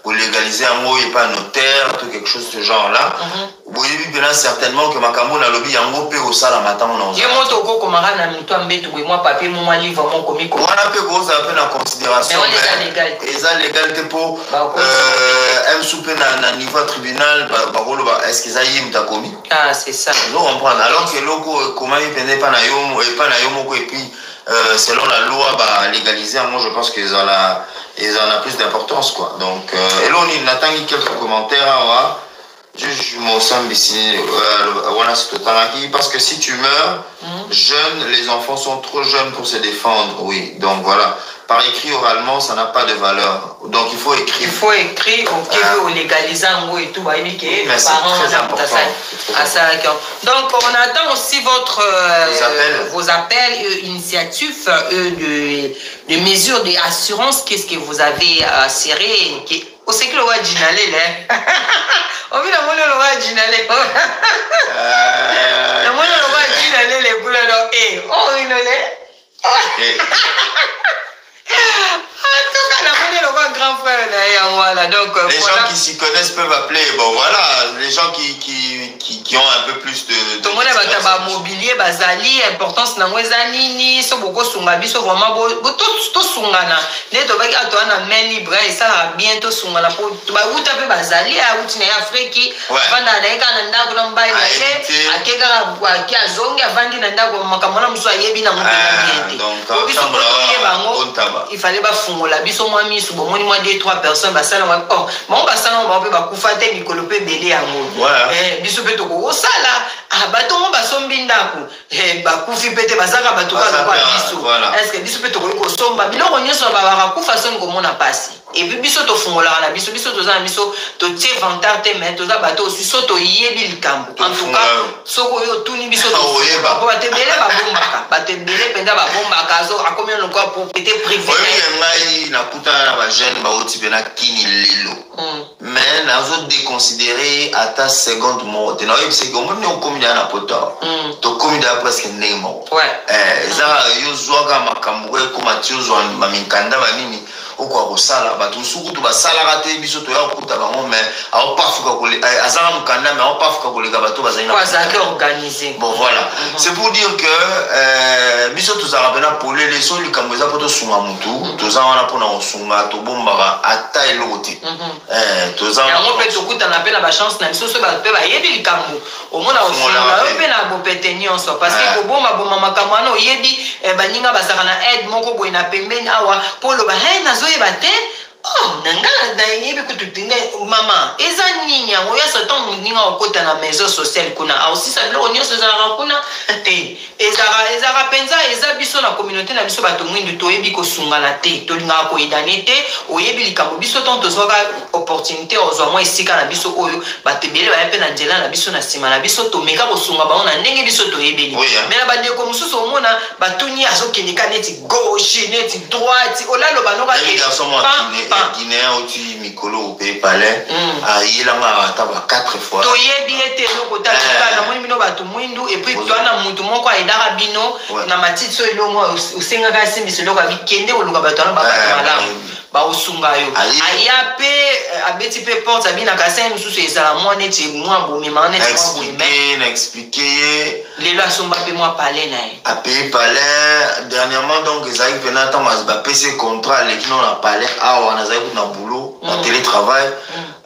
Speaker 2: pour légaliser un mot et pas notaire tout quelque chose de ce genre là vous avez vu certainement que makambo na lobby yango pe au sala matin on
Speaker 1: je monte au ko mara na mito ambetu ko moi papier moi livre mon komi ko
Speaker 2: on peut go ça peu en considération
Speaker 1: mais
Speaker 2: ça légalité pour un souper na niveau tribunal ba est-ce que ça y est komi
Speaker 1: c'est ça
Speaker 2: non on prend alors que logo comment il pendait pas na yo et pas na yo moko et puis selon la loi bah légaliser moi je pense qu'ils ont a plus d'importance quoi donc et là on attend quelques commentaires je m'en sens ici parce que si tu meurs jeune les enfants sont trop jeunes pour se défendre oui donc voilà par écrit oralement, ça n'a pas de valeur. Donc il faut écrire.
Speaker 1: Il faut écrire, ok, on légalise et tout,
Speaker 2: mais c'est très important.
Speaker 1: Donc on attend aussi vos appels initiatifs de mesures d'assurance. Qu'est-ce que vous avez serré? On sait que le roi Ginalé, là. On vit dans le roi Ginalé. Le roi Ginalé, les boules, et oh, il est. Grand frère, voilà. Donc,
Speaker 2: les gens qui s'y connaissent peuvent appeler. Bon, voilà, les gens qui ont un peu plus de.
Speaker 1: Tout le monde a mobilier, bazali, importance dans les années, so beaucoup sungabi, so vraiment tout sungana. Les deux bagues à toi na main libre et ça a bientôt sungana pour bah où t'as fait bazali à où tu n'es africain. Vanda na eka nanda ko namba ile akeka kwa kia zongi avandi nanda ko makamona mso ayebi na mupela biente. Il fallait ba fungola biso moi mi su bomoni moi 2-3 personnes basala oh mon basala on va ba kufate mikolo pe belé yango. Biso pe to ko sala bato mo basombi ndako bakufi pete bazaka bato ka kwa biso. Est-ce que biso pe to ko somba biloko nyonso ba kufa son ko mona pasi. Et puis biso to fungola na biso to za biso to tie vantar te mais to za bato aussi so to yebi likambo. En tout cas soko yo tuni biso to ba ba te belé ba bombaka ba te belé penda ba bombaka zo a combien encore pour péter privé.
Speaker 2: Oui, na puta na ba jeune ba oti bena kini lelo. Mais nazo déconsidérer à ta seconde mort. Na yo c'est comme on komi na poto. To komi da presque nemo. Ça yo zoga makambo ko matio zo maminkanda ba nini. Okwa kosala bato suku to basala rate biso to ya okuta bango mais aho pafuka kole azanga mukanda mais aho pafuka kole bato bazina
Speaker 1: bazaki organisé.
Speaker 2: Bon voilà, c'est pour dire que biso to za rapena polé les so likambo za poto sunga mutu to za wana pona osunga to bomba ata elote to za
Speaker 1: yango pe to kuta na pe na ba chance na biso so ba pe ba yebi likambo omona osunga pe na bo petenyon so parce que ko bomba makambo na oyebi baninga bazaka na aide moko boy na pembeni awa polo ba na zo oh, nanga na yebi kututine mama eza nini yango ya satan ninga okota na maison sociale kuna aussi ça bilo onyo za kuna te ezara penza eza biso na communauté na biso bato mwindu to yebi ko sungana te to linga ko idane te oyebi likambo biso ton to soka opportunité ozwa mo esika na biso oyo batebele ba pe na njela na biso na sima na biso to meka ko sunga ba na ndenge biso to yebeli mais na bande ko mususu omona batuni azokeni kaneti gauche neti droite olalo banoka
Speaker 2: Guinéen au tu Mikolo au pays palais il a 4 fois
Speaker 1: to yebi ete loko tatuka na moni mino batu mwindu et puis to na mutu moko aidara bino na matitso elongo usenga kasi miselo ka bikende oluka batu na bakata malamu ba osunga yo aya pe abeti pe porte abina kasi mususu ezala mo neti mo bomi ma neti mo bomi
Speaker 2: na expliquer
Speaker 1: les lois sont pas moi parler na
Speaker 2: a pays palais dernièrement donc ezali penata mas ba PC contrat les qui n'ont pas parlé on a na boulot na télétravail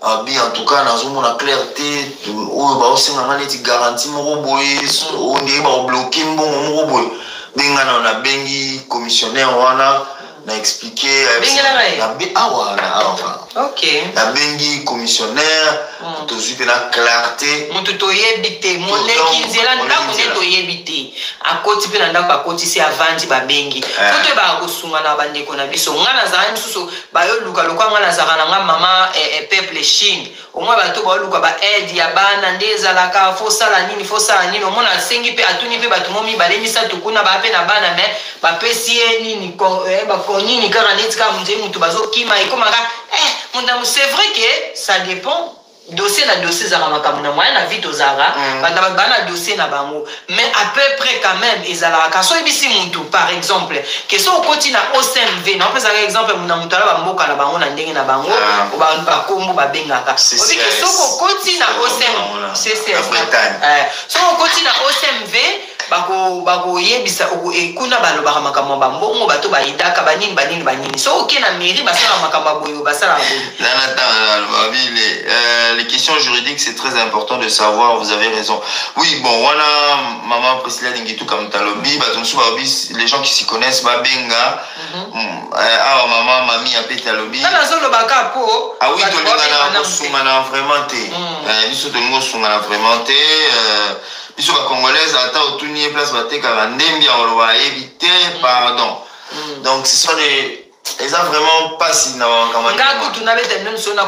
Speaker 2: en tout cas na zomo na clarté o ba osenga maneti garantie moko boye on est ba bloquer mbongo moko boye benga na bengi commissionnaire wana na expliquer
Speaker 1: ok
Speaker 2: na bengi commissionnaire to zupe na clarté
Speaker 1: mutu to yebite moneki nzela ndako ne to yebite akoti pe na ndako akoti si avandi ba bengi to ba ko sunga na bandeko na biso ngana za msusu ba yo luka lokwa ngana za kana nga mama peuple Chine omwa bato ba luka ba aide ya bana ndeza la ka fo sala nini omona sengi pe atuni pe bato momi balemisa tukuna ba pe na bana mais ba pesi nini ko ba nini kaka neti kaka mzee mutu bazokima ekomaka c'est vrai que ça dépend dossier na dossier zara makambo na moyen na vie tozara bana dossier na bango mais à peu près quand même ezala ka so ebisi mutu par exemple que so okoti na OCMV na pesa exemple na mutu ala bamboka na bango na ndenge na bango ba kombo ba bengaka obi que so okoti na OCMV c'est so okoti na OCMV bako yebisa ekuna balobaka makambo bambongo bato baidaka banini so oke na mairie basala makambo boyo basala boyo.
Speaker 2: Les questions juridiques c'est très important de savoir, vous avez raison. Oui bon wana maman Priscilla Lingitu comme talobi batonsu babi les gens qui s'y connaissent babenga maman mami apé talobi
Speaker 1: na zolo baka po
Speaker 2: oui to linga na sungana vraiment te biso to ngo sungana vraiment te biso ba congolaise ata otuni place bateka ndembi oloba éviter pardon donc ce sont Et ça vraiment pas si
Speaker 1: tu n'avais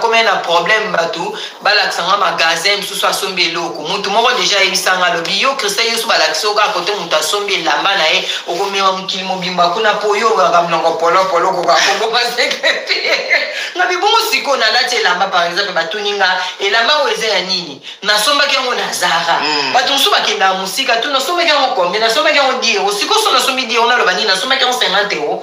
Speaker 1: combien de problèmes bateau balaksanga magasin soit sombe loko mutu moko déjà ebisanga lobi yo Christian yo balakso ka côté mutu sombe lamba na e okomema mukili mobimba kuna po yo bakamlongo polo ko ka kongo basekrepe ngabi bongo siko na lati lamba par exemple batuninga elamba weze ya nini na somba kengo na Zara batu nsu bakenda musika tu na somba kengo kombe na somba kengo dire siko so na sombi dire ona lo bani na somba kengo 50 €.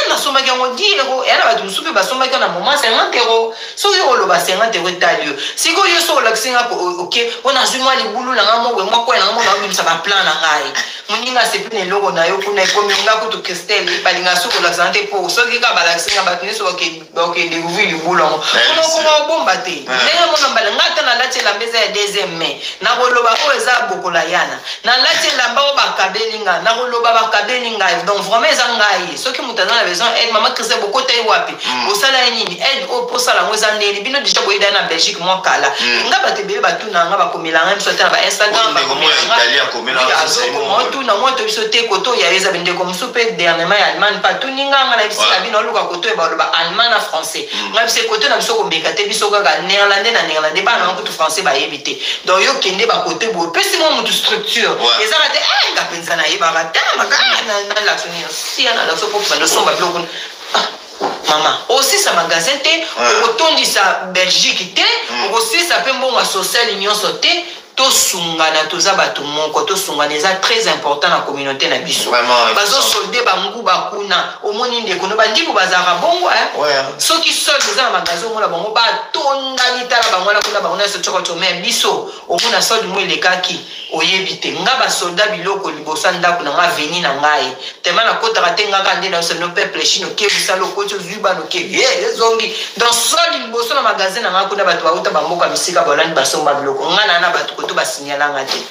Speaker 1: Na soma kango dire era batu musupe basoma kana moment 50 €. So yo lo ba 50 € talio. Siko yo so la ksinga OK, ona zuma libulu na ngamo we mwa kwa na ngamo na bimisa ba plan na ngai. Muninga se pine logo na yo kuna ikomi nga kutu Christelle balinga soko la santé po. So ki ka ba la ksinga batu so OK découvrir libulu. Ono ko bomba te. Nenga mona mbala ngata na lati la mbeza ya deuxième mai. Na ko loba o eza bokola yana. Na lati la mba o ba kabelinga, na ko loba ba kabelinga. Donc vraiment eza ngai. So ki dans la maison aide maman Christelle beaucoup taille wapi au sala nini aide au pour sala ngoza ndeli bino déjà boyeda na Belgique moi kala nga batebe batu na nga bakomela nga mso ta ba Instagram ba komela Italia komela moi tout na moi to biso te koto ya eza bende comme soupe dernièrement Allemagne pas tout ninga nga na biso la bino luka koto e ba allemand na français nga biso koto na biso ko bekate biso ga néerlandais na néerlandais ba na koto français ba éviter donc yo kende ba koto bo pesi mo mutu structure eza rate nga penza na yeba rate makana na l'action si na l'action pour maman aussi ça magasin te otondi sa Belgique te aussi ça peut bon social union sauté to sungana toza bato moko to sungana eza très important na communauté na biso bazo solde bangu bakuna omoni ndeko no bandiku bazaka bongo soki solde za magasin mona bango batonda litala bango na kuna bango na sotoko to mais biso omona solde mo elekaki oyebite nga ba soldat biloko libosa ndako na nga veni na ngai tema na kota katenga kande na no peuple chino ke bisalo ko to zuba no ke zongi dans solde libosa na magasin na nga kuna bato bauta bamboka misika bolandi basomba biloko ngana na bato to basignala ngate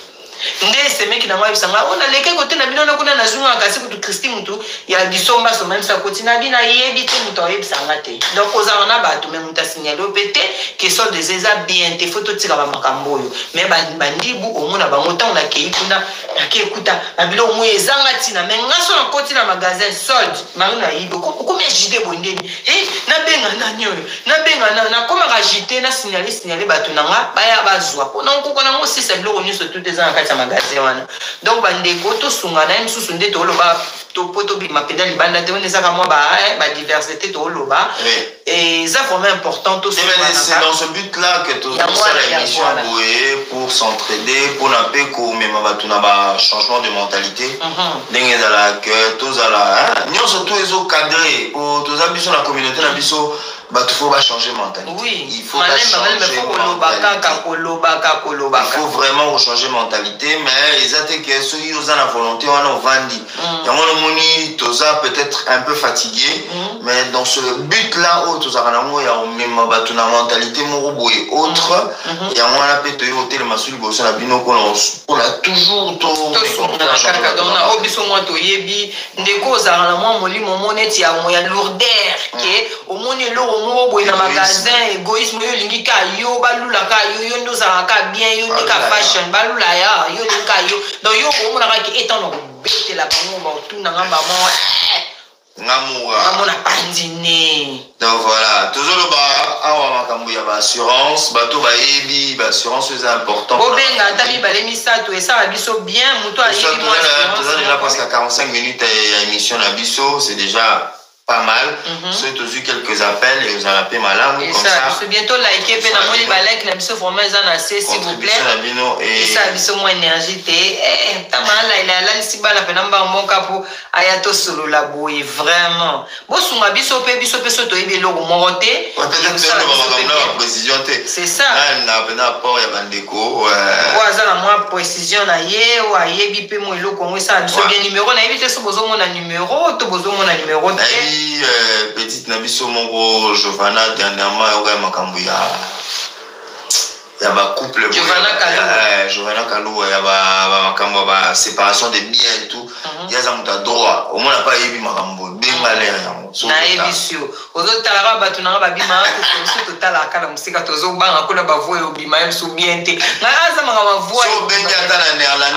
Speaker 1: nde semeki na ngwa bisanga ona leke kote na bino na kuna na zunga kasi kutu Christine mutu ya disomba so même ça kotina bina yebi te mutu yebisanga te donc ozanga na bato mais mutu signalé opete que sont des eza bien te photo tika ba makambo yo mais bandibu omona bango tanga na kei kuna na ke ekuta na bilo mo ezanga tina mais ngaso na koti na magasin solde marina yibo ko me jide bondeni na benga na nyoyo na benga na koma ka jite na signaler bato nanga baya bazwa pona ko na mo sisa bilo nyuso tout eza na magasin wana donc bandeko to sungana msusu nde to loba to poto bi mapenda libanda te on ezaka moi ba diversité to loba et ça vraiment important to sungana
Speaker 2: c'est dans ce but là que to ça l'émission pour s'entraider pour na pe ko mema batu na ba changement de mentalité ndenge za la que to za la nyonso to ezo cadrer pour to za biso na communauté na biso il faut changer mentalité.
Speaker 1: Oui,
Speaker 2: il faut changer mentalité. Il faut vraiment changer mentalité, mais ils ont que ceux qui ont la volonté, on a vendu. Il y a un moni, peut-être un peu fatigué, mais dans ce but-là, il y a une mentalité et autre. Il y a un peu de hôtel, on a toujours mo boy na magasin égoïsme yo lingi ka yo balula ka yo ndo za ka bien yo ni ka fashion balula ya yo ni ka yo donc yo ko mona ka ki étant no bete la bango ba tout na ngamba mo ngamura na pandine donc voilà toujours le ba awa makambo ya ba assurance bato ba yebi ba assurance c'est important
Speaker 1: obenga tabi ba lemisato et ça biso bien muto a yebi mo
Speaker 2: assurance déjà presque 45 minutes à émission na biso c'est déjà pas mal. Ceux qui ont eu quelques appels et vous en appelez ma langue. Comme ça.
Speaker 1: C'est bientôt liker. Puis la monnaie balèque, la mission vraiment ils en assez s'il vous plaît. Et ça biso moins énergie. T'as mal là il a là ici bas la peine en mon capot. Ayato solo la bouille vraiment. Bon sunga biso pe soto ibe logo monté. C'est ça.
Speaker 2: Na pena port ya bandeko.
Speaker 1: Oaza la moi précision na ye ou aye bipe mo logo ngo ça biso bien numéro na éviter so bozo mon numéro to bozo mon numéro.
Speaker 2: Petite Nabiso Mongo Giovanna dernièrement il y a ba couple Giovanna Kalou il y a ba séparation des biens et tout il y a ça muta droit au moins n'a pas ébi makambo bengalé
Speaker 1: na ebisio ozo talaka batu na ba bima ko total akala musika tozo banga kuna ba voix obima même sous bien te na azama ma voix
Speaker 2: so benga tana néerlandais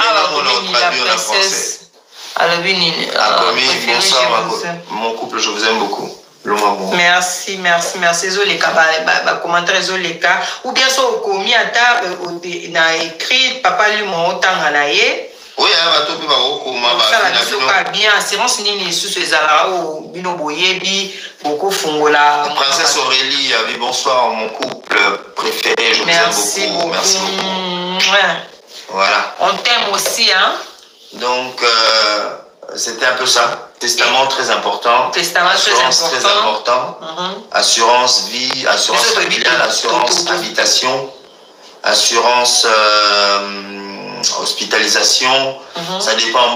Speaker 2: na traduire en français.
Speaker 1: Alors,
Speaker 2: bonsoir, mon couple, je vous aime beaucoup.
Speaker 1: Merci, merci, merci. Zoleka, commentaire Zoleka. Ou bien ça, au commis à table, on a écrit, papa lui m'a autant naïe.
Speaker 2: Oui,
Speaker 1: ça la bien, assurance ni sous ces arabes ou bino boyebi, beaucoup fongola.
Speaker 2: Princesse Aurélie, bonsoir, mon couple préféré, je vous aime beaucoup. Merci beaucoup.
Speaker 1: Ouais.
Speaker 2: Voilà.
Speaker 1: On t'aime aussi, hein.
Speaker 2: Donc, c'était un peu ça. Testament très important.
Speaker 1: Testament
Speaker 2: assurance très important. Assurance vie, assurance familiale, assurance habitation, assurance hospitalisation. Ça dépend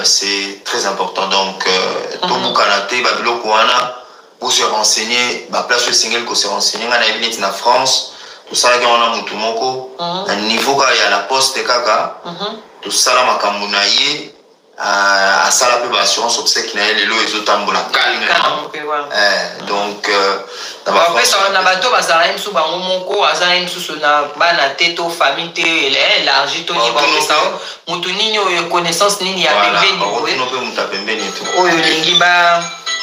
Speaker 2: c'est très important. Donc, tout Bukanate, Babilo Kouana, pour se renseigner, place le single pour se renseigner, on a en France. Tout ça, on a Moutoumoko. À niveau, il y a la poste, Kaka. Tout ça, là, Makamunaye. À ça, la peu d'assurance obsèque, il y a les lots et les autres tambours. Donc,
Speaker 1: après, ça, on a bateau, parce que même sous Bamoko, même sous na banateto, famille, élargi, tout niveau, ça, Moutouni, connaissance, ni y a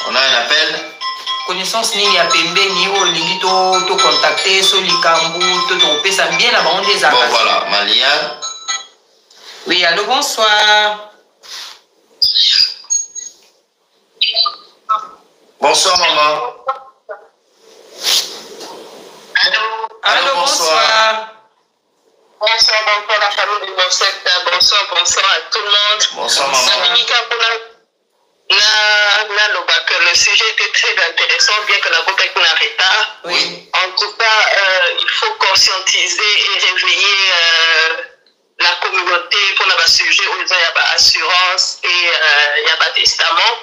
Speaker 2: on a un appel.
Speaker 1: Connaissance ni ya pembe ni o lingi to contacter so likambu to pesa bien la bande des
Speaker 2: bon voilà Maliane.
Speaker 1: Oui, allô, bonsoir.
Speaker 2: Bonsoir maman.
Speaker 1: Allô, bonsoir.
Speaker 3: Bonsoir la famille de mon secteur. Bonsoir à tout le monde.
Speaker 2: Bonsoir maman.
Speaker 3: Le sujet était très intéressant, bien que la boîte ait un retard.
Speaker 1: Oui.
Speaker 3: En tout cas, il faut conscientiser et réveiller la communauté pour le sujet où il y a assurance et il y a testament.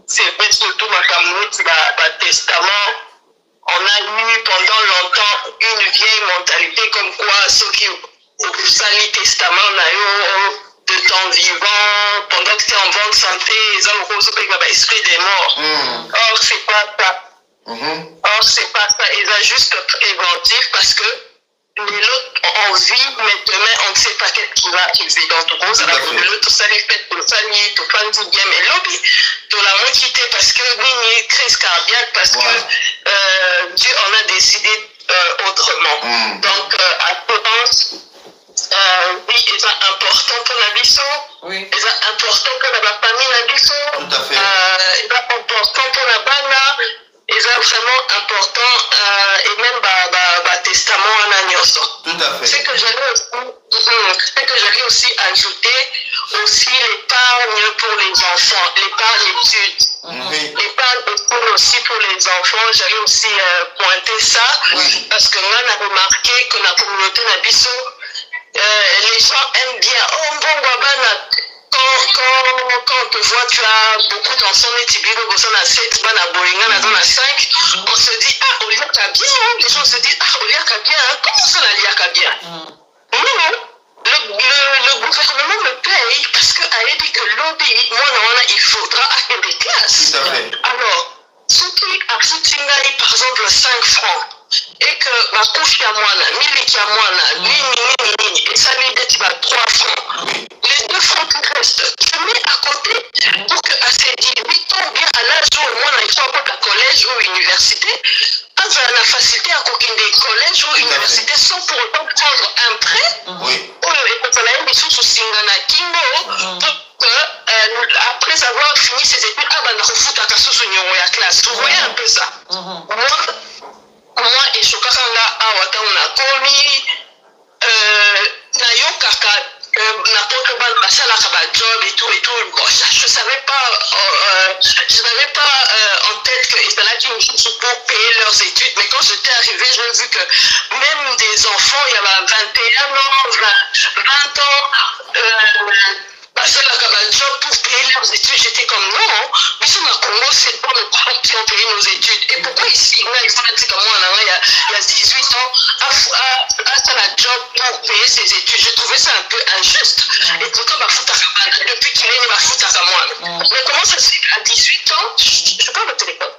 Speaker 3: C'est vrai, surtout ma communauté, testament. On a eu pendant longtemps une vieille mentalité comme quoi ceux qui ont sali testament de temps vivant, pendant que tu es en bonne santé, ils ont l'esprit des morts. Or, c'est pas ça. Or, c'est pas ça. Ils ont juste préventif parce que les autres ont vie, mais demain, on ne sait pas qu'est-ce qui va arriver. Donc, tout ça, les fêtes, tout ça, tout ça, tout bien. Mais l'objet, tout la moitié, parce que une crise cardiaque, parce que Dieu en a décidé autrement. Donc, assurance. Oui, c'est important pour la biso.
Speaker 1: Oui.
Speaker 3: C'est important pour la famille la biso.
Speaker 2: Tout à fait.
Speaker 3: C'est important pour la bana. C'est vraiment important et même testament en agnoso.
Speaker 2: Tout à fait.
Speaker 3: C'est que j'allais aussi ajouter aussi l'épargne pour les enfants, l'épargne études. L'épargne aussi pour les enfants, j'allais aussi pointer ça parce que moi, on a remarqué que la communauté Nabiso, les gens aiment bien. Oh, bon, quand on te voit, tu as beaucoup d'enfants, mais tu vis on a 7, on a 5, on se dit, ah, Olia bien, les gens se disent, ah, Olia bien, comment ça, Olia bien? Non, le gouvernement me paye parce qu'elle a dit que l'obéi, moi, il faudra avoir des classes.
Speaker 2: Tout à fait.
Speaker 3: Alors, ceux qui achètent par exemple 5 francs, et que ma couche à moi, 1000 à moi, et ça lui dit 3 francs. Les 2 francs qui restent, je mets à côté pour qu'à ces 18 ans, bien à l'âge où moi, il faut pas qu'à collège ou université, on a la facilité à coquiner des collèges ou université sans pour autant prendre un prêt.
Speaker 2: Oui.
Speaker 3: Et que ça a une sous Singana Kingo pour que, après avoir fini ses études, à classe. Vous voyez un peu ça. Moi, et je crois qu'on a commis n'importe quel passage à job et tout. Bon, je n'avais pas en tête que c'était là qui pour payer leurs études. Mais quand j'étais arrivée, j'ai vu que même des enfants, il y avait 21 ans, 20 ans, passer la job pour payer leurs études. J'étais comme non, mais si on a Congo, c'est pas nos parents qui ont payé nos études. Et pourquoi ici, il faut dire comme moi, il y a 18 ans, à faire la job pour payer ses études? Je trouvais ça un peu injuste. Et pourtant, depuis qu'il est né, moi. Mais comment ça se fait à 18 ans, je parle au téléphone,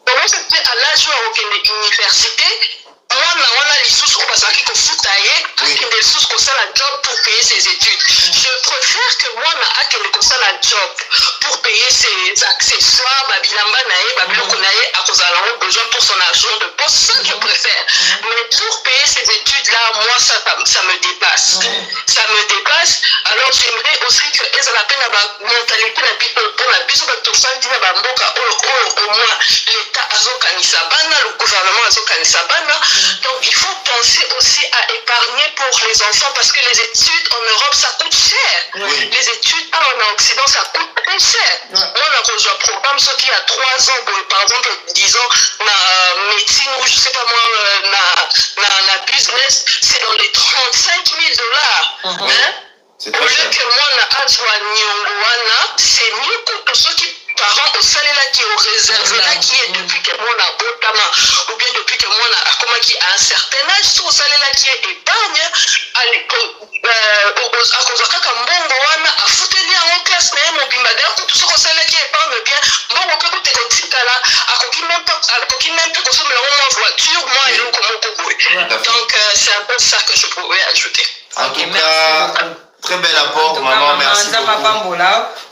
Speaker 3: comment ça se fait à l'âge où on est à l'université, mwana wana lisusu oyo bazalaki kofuta ye akende lisusu kosala job pour payer ses études. Je préfère que mwana akende kosala job pour payer ses accessoires babilamba na ye babiloko na ye akozala nango besoin pour son argent de poste, ça je préfère. Mais pour payer ses études là, moi ça me dépasse. Ça me dépasse. Alors j'aimerais aussi que ezala pe na ba mentalité na biso mpona biso bato tosandi na bamboka oyo au moins l'état azokanisa bana, le gouvernement azokanisa bana. Donc il faut penser aussi à épargner pour les enfants parce que les études en Europe ça coûte cher. Les études en Occident ça coûte très cher. Moi on a rejoint un programme ce qui a 3 ans, par exemple disons na médecine ou je sais pas moi na business, c'est dans les $35,000.
Speaker 2: C'est
Speaker 3: au lieu que moi na azwa nyongo wana c'est mieux que ceux qui parents au salaire qui au réservé là qui est depuis que moi na botama ou bien depuis que moi na akoma qui a un certain âge sur au salaire là qui est épargne akozwa kaka mbongo wana afuteli en classe na ye mobimba d'ailleurs tout ce au salaire qui épargne bien mbongo pe kote kotikala akoki même pas kosomela moi voiture moi eloko moko boye. Donc c'est un peu ça que je pouvais ajouter.
Speaker 2: En tout cas, très bel apport, maman, merci beaucoup.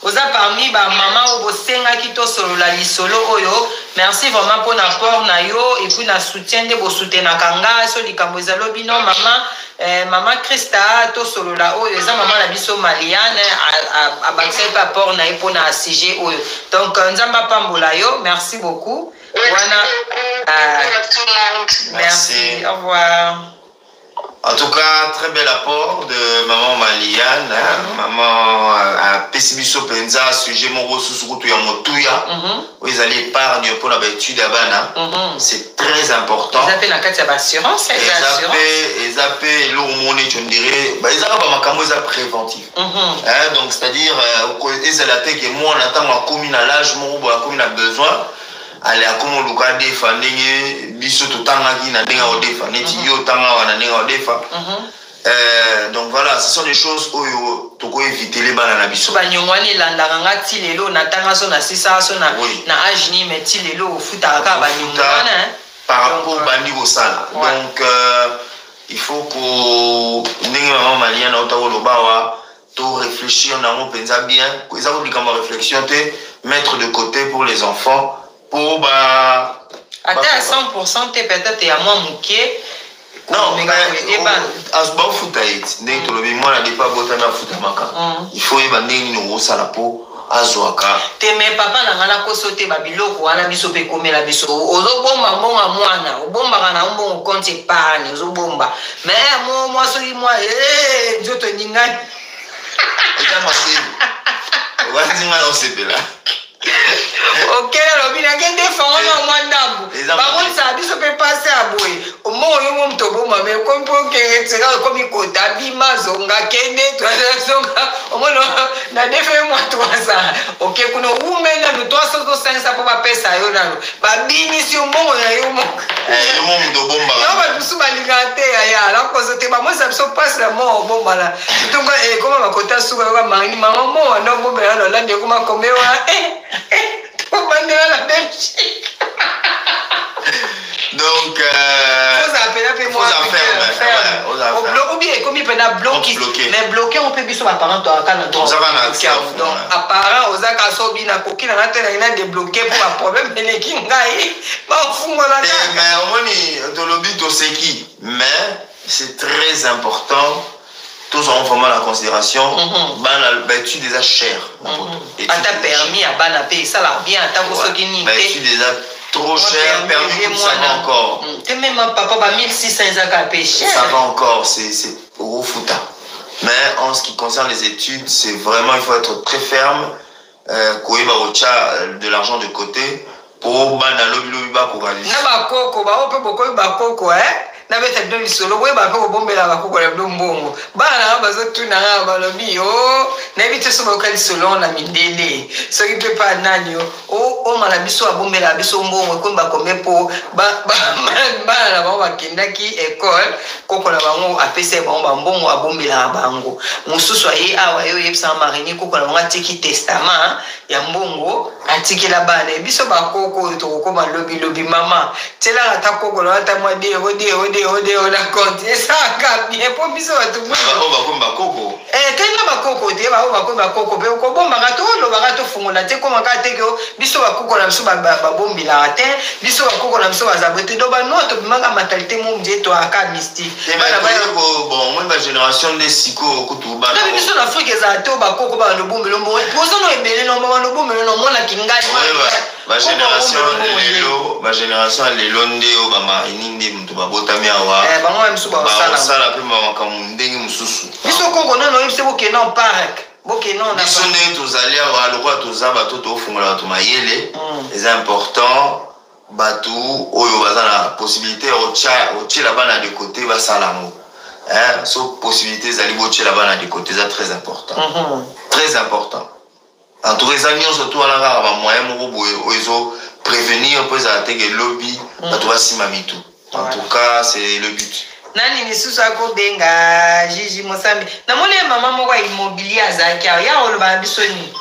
Speaker 1: Oza parmi ba maman au bosenga kito solo la lisolo oyo. Merci vraiment pour l'apport na yo et puis na soutien de bo soutenir kanga so likambo ezalo bino maman maman Christa to solo la oyo eza maman la biso Maliane a bakse apport na pour na CG oyo. Donc nzamba pambola yo, merci beaucoup. Wana merci, au revoir.
Speaker 2: En tout cas, très bel apport de maman Maliane, maman à Pessibiso Penza, sujet Moro Susukutu Yamotuya, où ils allaient épargner pour l'habitude à Bana. C'est très important.
Speaker 1: Ils appellent la carte d'assurance.
Speaker 2: Ils appellent l'hormone, tu me dirais, ils appellent préventif. Donc, c'est-à-dire, ils allaient que moi, on attend ma commune à l'âge, ma commune a besoin. Allez à comment le cas des familles biso tout temps qui n'a pas au défa neti yo tanga wana nenga au défa. Donc voilà, ce sont des choses où tu peux éviter les balles na biso.
Speaker 1: Ba nyongwani landanga ti lelo na tanga so na sisa so na âge ni meti lelo futa ka ba nyongwana
Speaker 2: par rapport bandi au sala. Donc il faut que nenga maman Maliane au lobawa to réfléchir na mo penza bien, ils ont dit comme réflexion te mettre de côté pour les enfants. Pour bah
Speaker 1: à 100% t'es peut-être à moi mouké
Speaker 2: non mais asba foutaït né to lobi moi na pas botana futamaka il faut y bander no sala po azwaka
Speaker 1: te mais papa na ngana ko sauter ba biloko wana biso pe komela biso ozobomba mbonga mwana obomba kana mbongo compte épargne ozobomba mais moi soki moi nzoto ningani
Speaker 2: eta masé wazinga osepela.
Speaker 1: Ok, alors bien que des fois on a moins d'abou. Par contre ça dit ça peut passer à boy. Au moins on me tobo mais comme pour que c'est comme il compte abima zonga kende toi zonga. Au moins na défait moi 300. Ok, kuno women na 305 pour pas payer ça yo na. Ba bini si au moins na yo mo.
Speaker 2: Yo mo ndo bomba.
Speaker 1: Non ba biso ba ligate ya la cause te ba moi ça se passe la mort bomba là. Donc comment ma kota suba ba mari maman mo na bomba là là de comment comme
Speaker 2: donc
Speaker 1: ou bien comme il peut la bloquer mais bloquer on peut biso apparent to akana donc apparent aux akaso bina koki na tena ina débloquer pour un problème de kingai ba fungo la
Speaker 2: mais au moins to lobi to seki mais c'est très important. Tous ont vraiment la considération. Tu déjà cher.
Speaker 1: A ta permis à Banapé, ça l'a bien. T'as vu ce qui n'y
Speaker 2: était. Tu déjà trop cher. Permis, ça va encore.
Speaker 1: T'es même papa, 1600 € cher.
Speaker 2: Ça va encore, c'est au fouta. Mais en ce qui concerne les études, c'est vraiment, il faut être très ferme. De l'argent de côté pour banalobi ba ko réaliser.
Speaker 1: Na ba koko ba ope boko ba koko na beta do solo we ba ko bombela ba koko la mbongo bana bazo tuna ba lobi yo na bita so ba ko solo na mindele so ki pepa nani o mala biso abombela biso mbongo ko ba ko mepo ba na ba kindaki école koko la bango apese ba mbongo abombela bango mususu ayi awa yo yepsa marini koko la ngati ki testament ya mbongo atikela bana biso ba koko to ko ba lobi mama tela ata koko la ata mwa de on a compté ça a bien pour biso à tout le monde. Tena bakoko te ba bakoko pe ko bomba gato lo bagato fungola te ko makate ko biso bakoko na biso ba bombi la te biso bakoko na biso bazabete do ba noto bimanga matalité mo mje to aka mystique.
Speaker 2: Bana ba bon moi ma génération des siko kutuba.
Speaker 1: Na biso na Afrique za to bakoko ba no bombi lo mo. Pozo no ebele no ba no bombi no mona kingali.
Speaker 2: Ma génération lelo nde o ba ma ininde mutu ba botami awa.
Speaker 1: Bango msusu ba sala.
Speaker 2: Ba sala pe ma makamundenge mususu.
Speaker 1: Biso koko non no yebise boke non park. Boke non na.
Speaker 2: Biso nde tozali awa lokwa tozaba to tofungola to mayele. C'est important batu oyo baza na possibilité o tchela bana de côté ba salango. So possibilité zali bo tchela bana de côté ça très important. Très important. En tout cas, surtout à la moyen de prévenir pour que lobby mamitou. En tout cas, c'est le but.
Speaker 1: Nani misusu akobenga Gigi Mosambi. Na mole mama moko immobilier azaki ya oloba bisoni.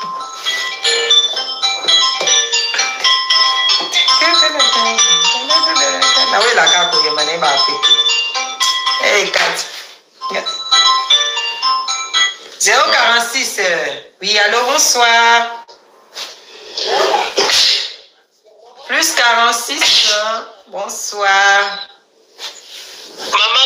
Speaker 1: Na wela kako ya mane ba peke. Kat. 046. Oui, allô, bonsoir. Plus 46. Bonsoir.
Speaker 3: Maman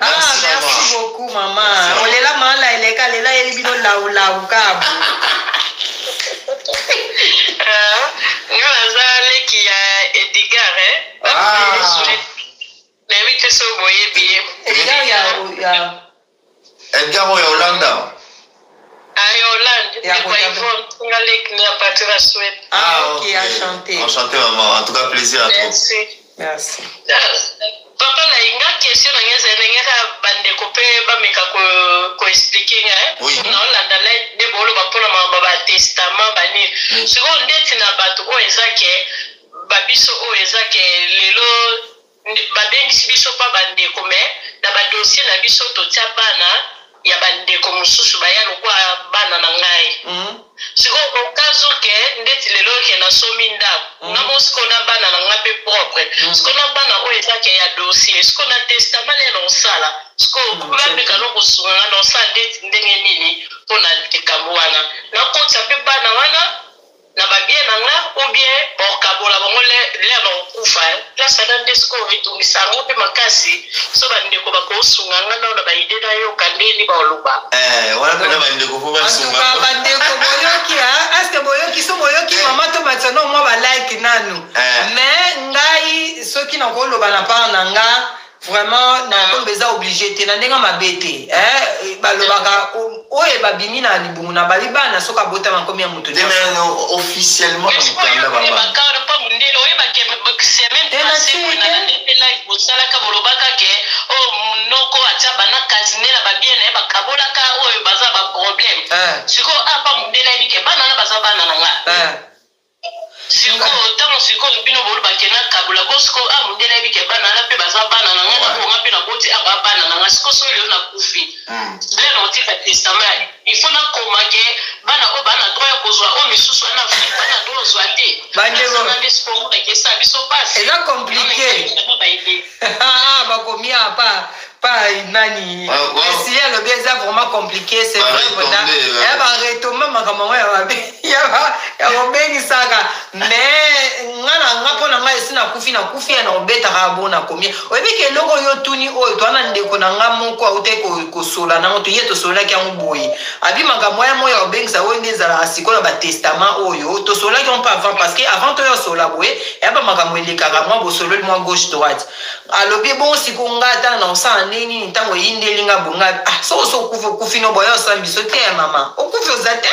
Speaker 1: Ah, merci beaucoup, maman. On est là, maman, elle est là, elle est là, où là, où câble.
Speaker 3: Nous, on qui a Edgar, hein? Mais oui, tu sais, vous voyez bien.
Speaker 2: Edgar, au Hollande.
Speaker 1: Ok, enchanté.
Speaker 2: Enchanté, maman. En tout cas, plaisir à toi.
Speaker 1: Merci.
Speaker 3: Papa, là, il y a une question, il y a une bande de expliquer.
Speaker 2: Oui.
Speaker 3: Non, là, dans les bolos, pour testament, second, on a bateau, babiso, lelo. Babengisi biso pa bandeko me na badossier na biso totia bana ya bandeko mususu baya lokwa bana na ngai siko okazo ke ndeti lelo ke na somi ndako na mosiko na bana na ngai pe propre siko na bana o ezake ya dossier siko na testament le non sala siko kulambe kano kusunga non sala ndeti ndenge nini pona likambo wana na konta pe bana wana na babie nanga ou bien okabola bango le na okufa la sana ndesko vitungisa ngo pe makasi so bandeko bakosunga ngana na baide na yo kandeni ba oluba
Speaker 2: wala kana bandeko fo basunga
Speaker 1: atuka bandeko boyoki aske boyoki so boyoki mama to matano mo ba like nanu mais ngai soki na ko loba na pa nanga vraiment na ko beza obligé te na ndenga mabete balobaka oye babimi na libungu na balibana soka bota makomi ya mutu
Speaker 2: officiellement
Speaker 3: na mukanda pa mundelo oye bakeme c'est même passé na live bosala ka bolobaka ke noko atia bana kazinela babiene bakabola ka oyo baza ba problème siko apa mundela bike bana na baza bana na nga siko tango siko bino bolo bakena kabula bosco mundela bike bana na pe baza bana na nga ko ngapi na boti aba bana na nga siko so leo na kufi le no tika testament il faut na komage bana o bana droit kozwa o misusu na Afrique bana droit zoate
Speaker 1: bandeko
Speaker 3: na dispo ke sa biso passe
Speaker 1: c'est compliqué bakomia pas nani si elle bien ça vraiment compliqué c'est vrai voilà et ba retomber makamwa ya robengi saka mais ngana ngapo na ngai sina kufi na obeta ka bona komia oyebike loko yo tuni oyo to ana ndeko na ngamoko aute ko sola na moto yeto sola ki amboyi abi makamwa ya moyo obengi sa wende za asikola ba testament oyo to sola ki on pas avant parce que avant to yo sola boye ya ba makamwa elekaka mwa bo solo le mwa gauche droite alobi bon sikonga ta na osa nini ntango yindelinga bunga so kufino boyo sambiso te mama okufi ozate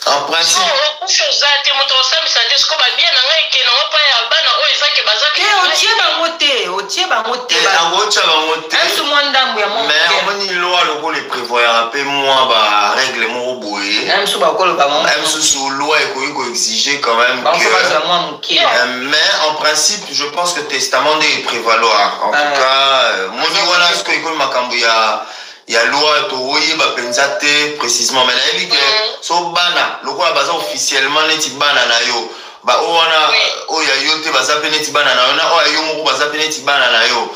Speaker 2: en principe
Speaker 3: okufi ozate moto osambisa te siko babie na ngai ke na opa ya bana oyo ezake bazake
Speaker 1: otie bango te
Speaker 2: akotia bango te
Speaker 1: asu mwa ndambo ya
Speaker 2: mais omoni loi loko le prévoyera mpe mwa barègle moko boye
Speaker 1: msusu bakoloba
Speaker 2: msusu loi ekoki koexige quand même que mais en principe je pense que testament nde prévaloir en tout cas moni wana siko ekomi makambo ya loi toyeba mpenza te précisément mais nayebi ke so bana lokola baza officiellement neti bana na yo ba owana oya yote bazapene tibana na yona oya yo moko bazapene tibana na yo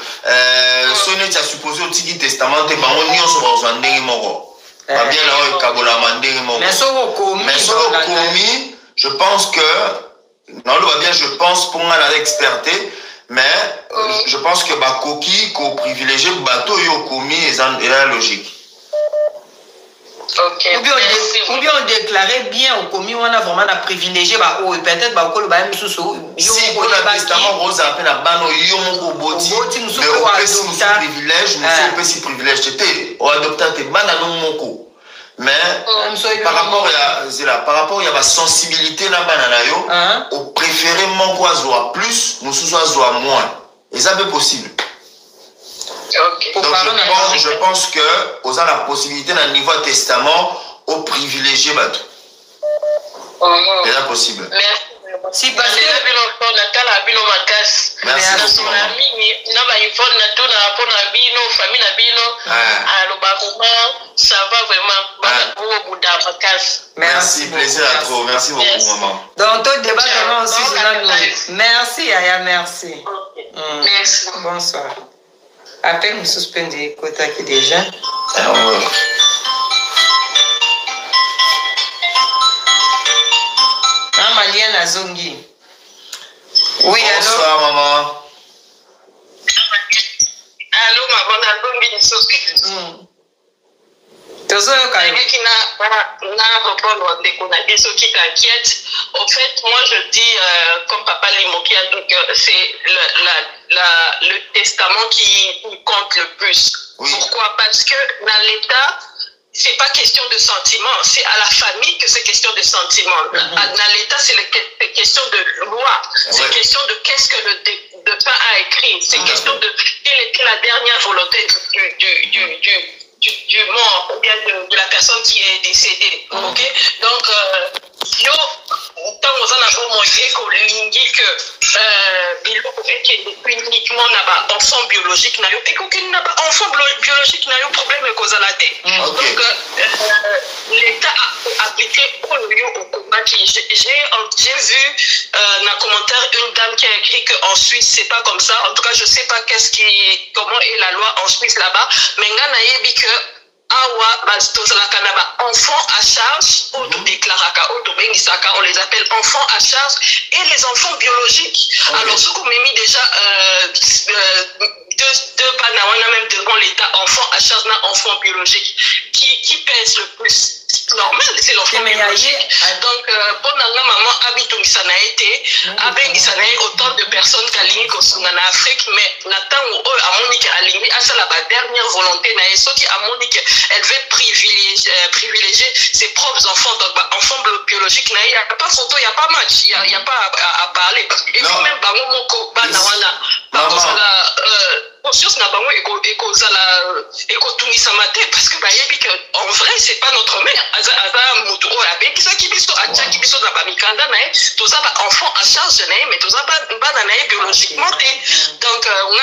Speaker 2: sone tia supposé otiki testament te bango nyonso bazwa ndenge moko ba bien na oyo kabola mandenge moko mais soko komi je pense que non le va bien je pense pour moi la experté mais je pense que ba koki ko privilégier bateau yo komi et la logique.
Speaker 1: Okay. Ou bien on déclarait bien au commis on a vraiment privilégié bah oh peut-être bah on va même sous
Speaker 2: si on a testament rose à peine à bano yo mon boti mais on peut si privilège monsieur peut si privilège c'était on adopter tes bana non moko mais par rapport à la sensibilité na bana na yo au préféré mon quoi plus nous soit moins et ça peut possible.
Speaker 3: Okay.
Speaker 2: Donc je pense que aux a la possibilité d'un niveau testament au privilégié bateau. C'est là possible.
Speaker 3: Si parce que ça va vraiment.
Speaker 2: Merci, plaisir à trop. Merci beaucoup, maman.
Speaker 1: Donc, tout débat aussi, merci, Aya, merci.
Speaker 3: Merci.
Speaker 1: Bonsoir. Appel me suspendé côté qui déjà. Malienne à Zongi. Oui,
Speaker 2: bonsoir, maman.
Speaker 3: Allô, maman, à Zongi. En fait, moi je dis, comme Papa Limoki a dit, que c'est le testament qui compte le plus. Oui. Pourquoi? Parce que dans l'État, c'est pas question de sentiment, c'est à la famille que c'est question de sentiment. Dans l'État, c'est question de loi, c'est question de qu'est-ce que le pain a écrit, c'est question de quelle était la dernière volonté du mort ou bien de la personne qui est décédée. Ok? Donc, yo, tant qu'on a beau montrer que uniquement enfant biologique, et qu'aucun enfant biologique n'a eu problème de causalité. Donc, l'État a appliqué au combat. J'ai vu dans un commentaire une dame qui a écrit qu'en Suisse, c'est pas comme ça. En tout cas, je sais pas comment est la loi en Suisse là-bas. Mais que enfants à charge, on les appelle enfants à charge et les enfants biologiques. Alors, ce qu'on m'a mis déjà deux bananas même devant l'État, enfants à charge, enfants biologiques, qui pèse le plus. Normal, c'est l'enfant biologique. Donc, pour la maman, autant de personnes qui en Afrique, mais la dernière volonté, elle veut privilégier ses propres enfants. Donc, enfants biologiques, il n'y a pas photo, il n'y a pas match, il n'y a pas à parler. Parce que, et même, conscience n'a pas parce que en vrai c'est pas notre mère enfant à charge mais biologiquement donc on a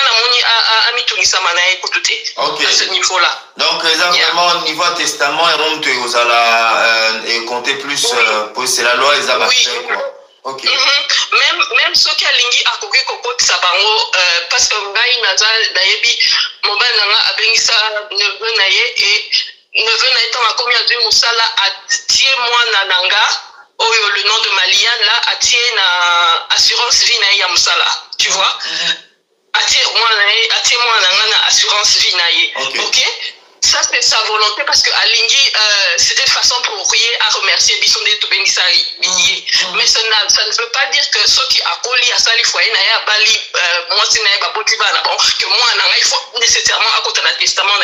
Speaker 3: à ce niveau là
Speaker 2: donc vraiment au niveau testament et compter plus c'est la loi
Speaker 3: Ok. Même ceux qui ont lingi à côté de Sabango, parce que Ngai Nazal, Nayebi, Mobile Nanga, Abengisa, Neveu Naye, et Neveu Naye, tant à combien de Moussala, a tié moi Nananga, le nom de Malian, là, a tié na assurance vie Naye Moussala, tu vois? A tié moi Nanga, assurance vie Naye. Ok? Ça, c'est sa volonté parce que Alingui, c'était une façon pour à remercier Bisson de Tobengisa. Mais ça ne veut pas dire que ceux qui accolent à Sali Foyer, moi, c'est que moi, il faut nécessairement à côté d'un testament.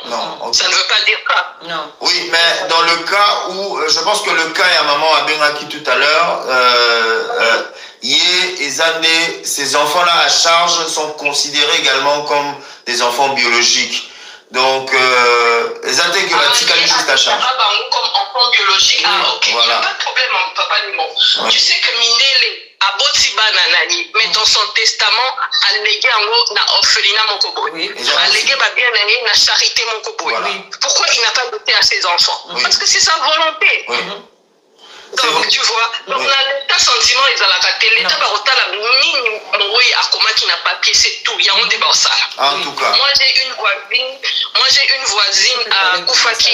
Speaker 3: Non, ça ne veut pas dire ça.
Speaker 1: Non.
Speaker 2: Oui, mais dans le cas où, je pense que le cas, et à maman a bien acquis tout à l'heure, ces enfants-là à charge sont considérés également comme des enfants biologiques. Donc, les athées qui vont juste à charge.
Speaker 3: Comme enfant biologique, ok, il n'y a pas de problème, papa Nimo. Tu sais que Minele a botiba nanani, mais dans son testament, allégué en na orphelinat mon kobo. Allégué bien na charité mon kobo. Pourquoi il n'a pas doté à ses enfants? Parce que c'est sa volonté. Donc, tu vois, donc l'état sentiment, ils ont la carte. L'état barotal, la mini, oui, à comment qui n'a papier, c'est tout. Il y a un débat au sala.
Speaker 2: En tout cas.
Speaker 3: Moi, j'ai une voisine à Koufaki,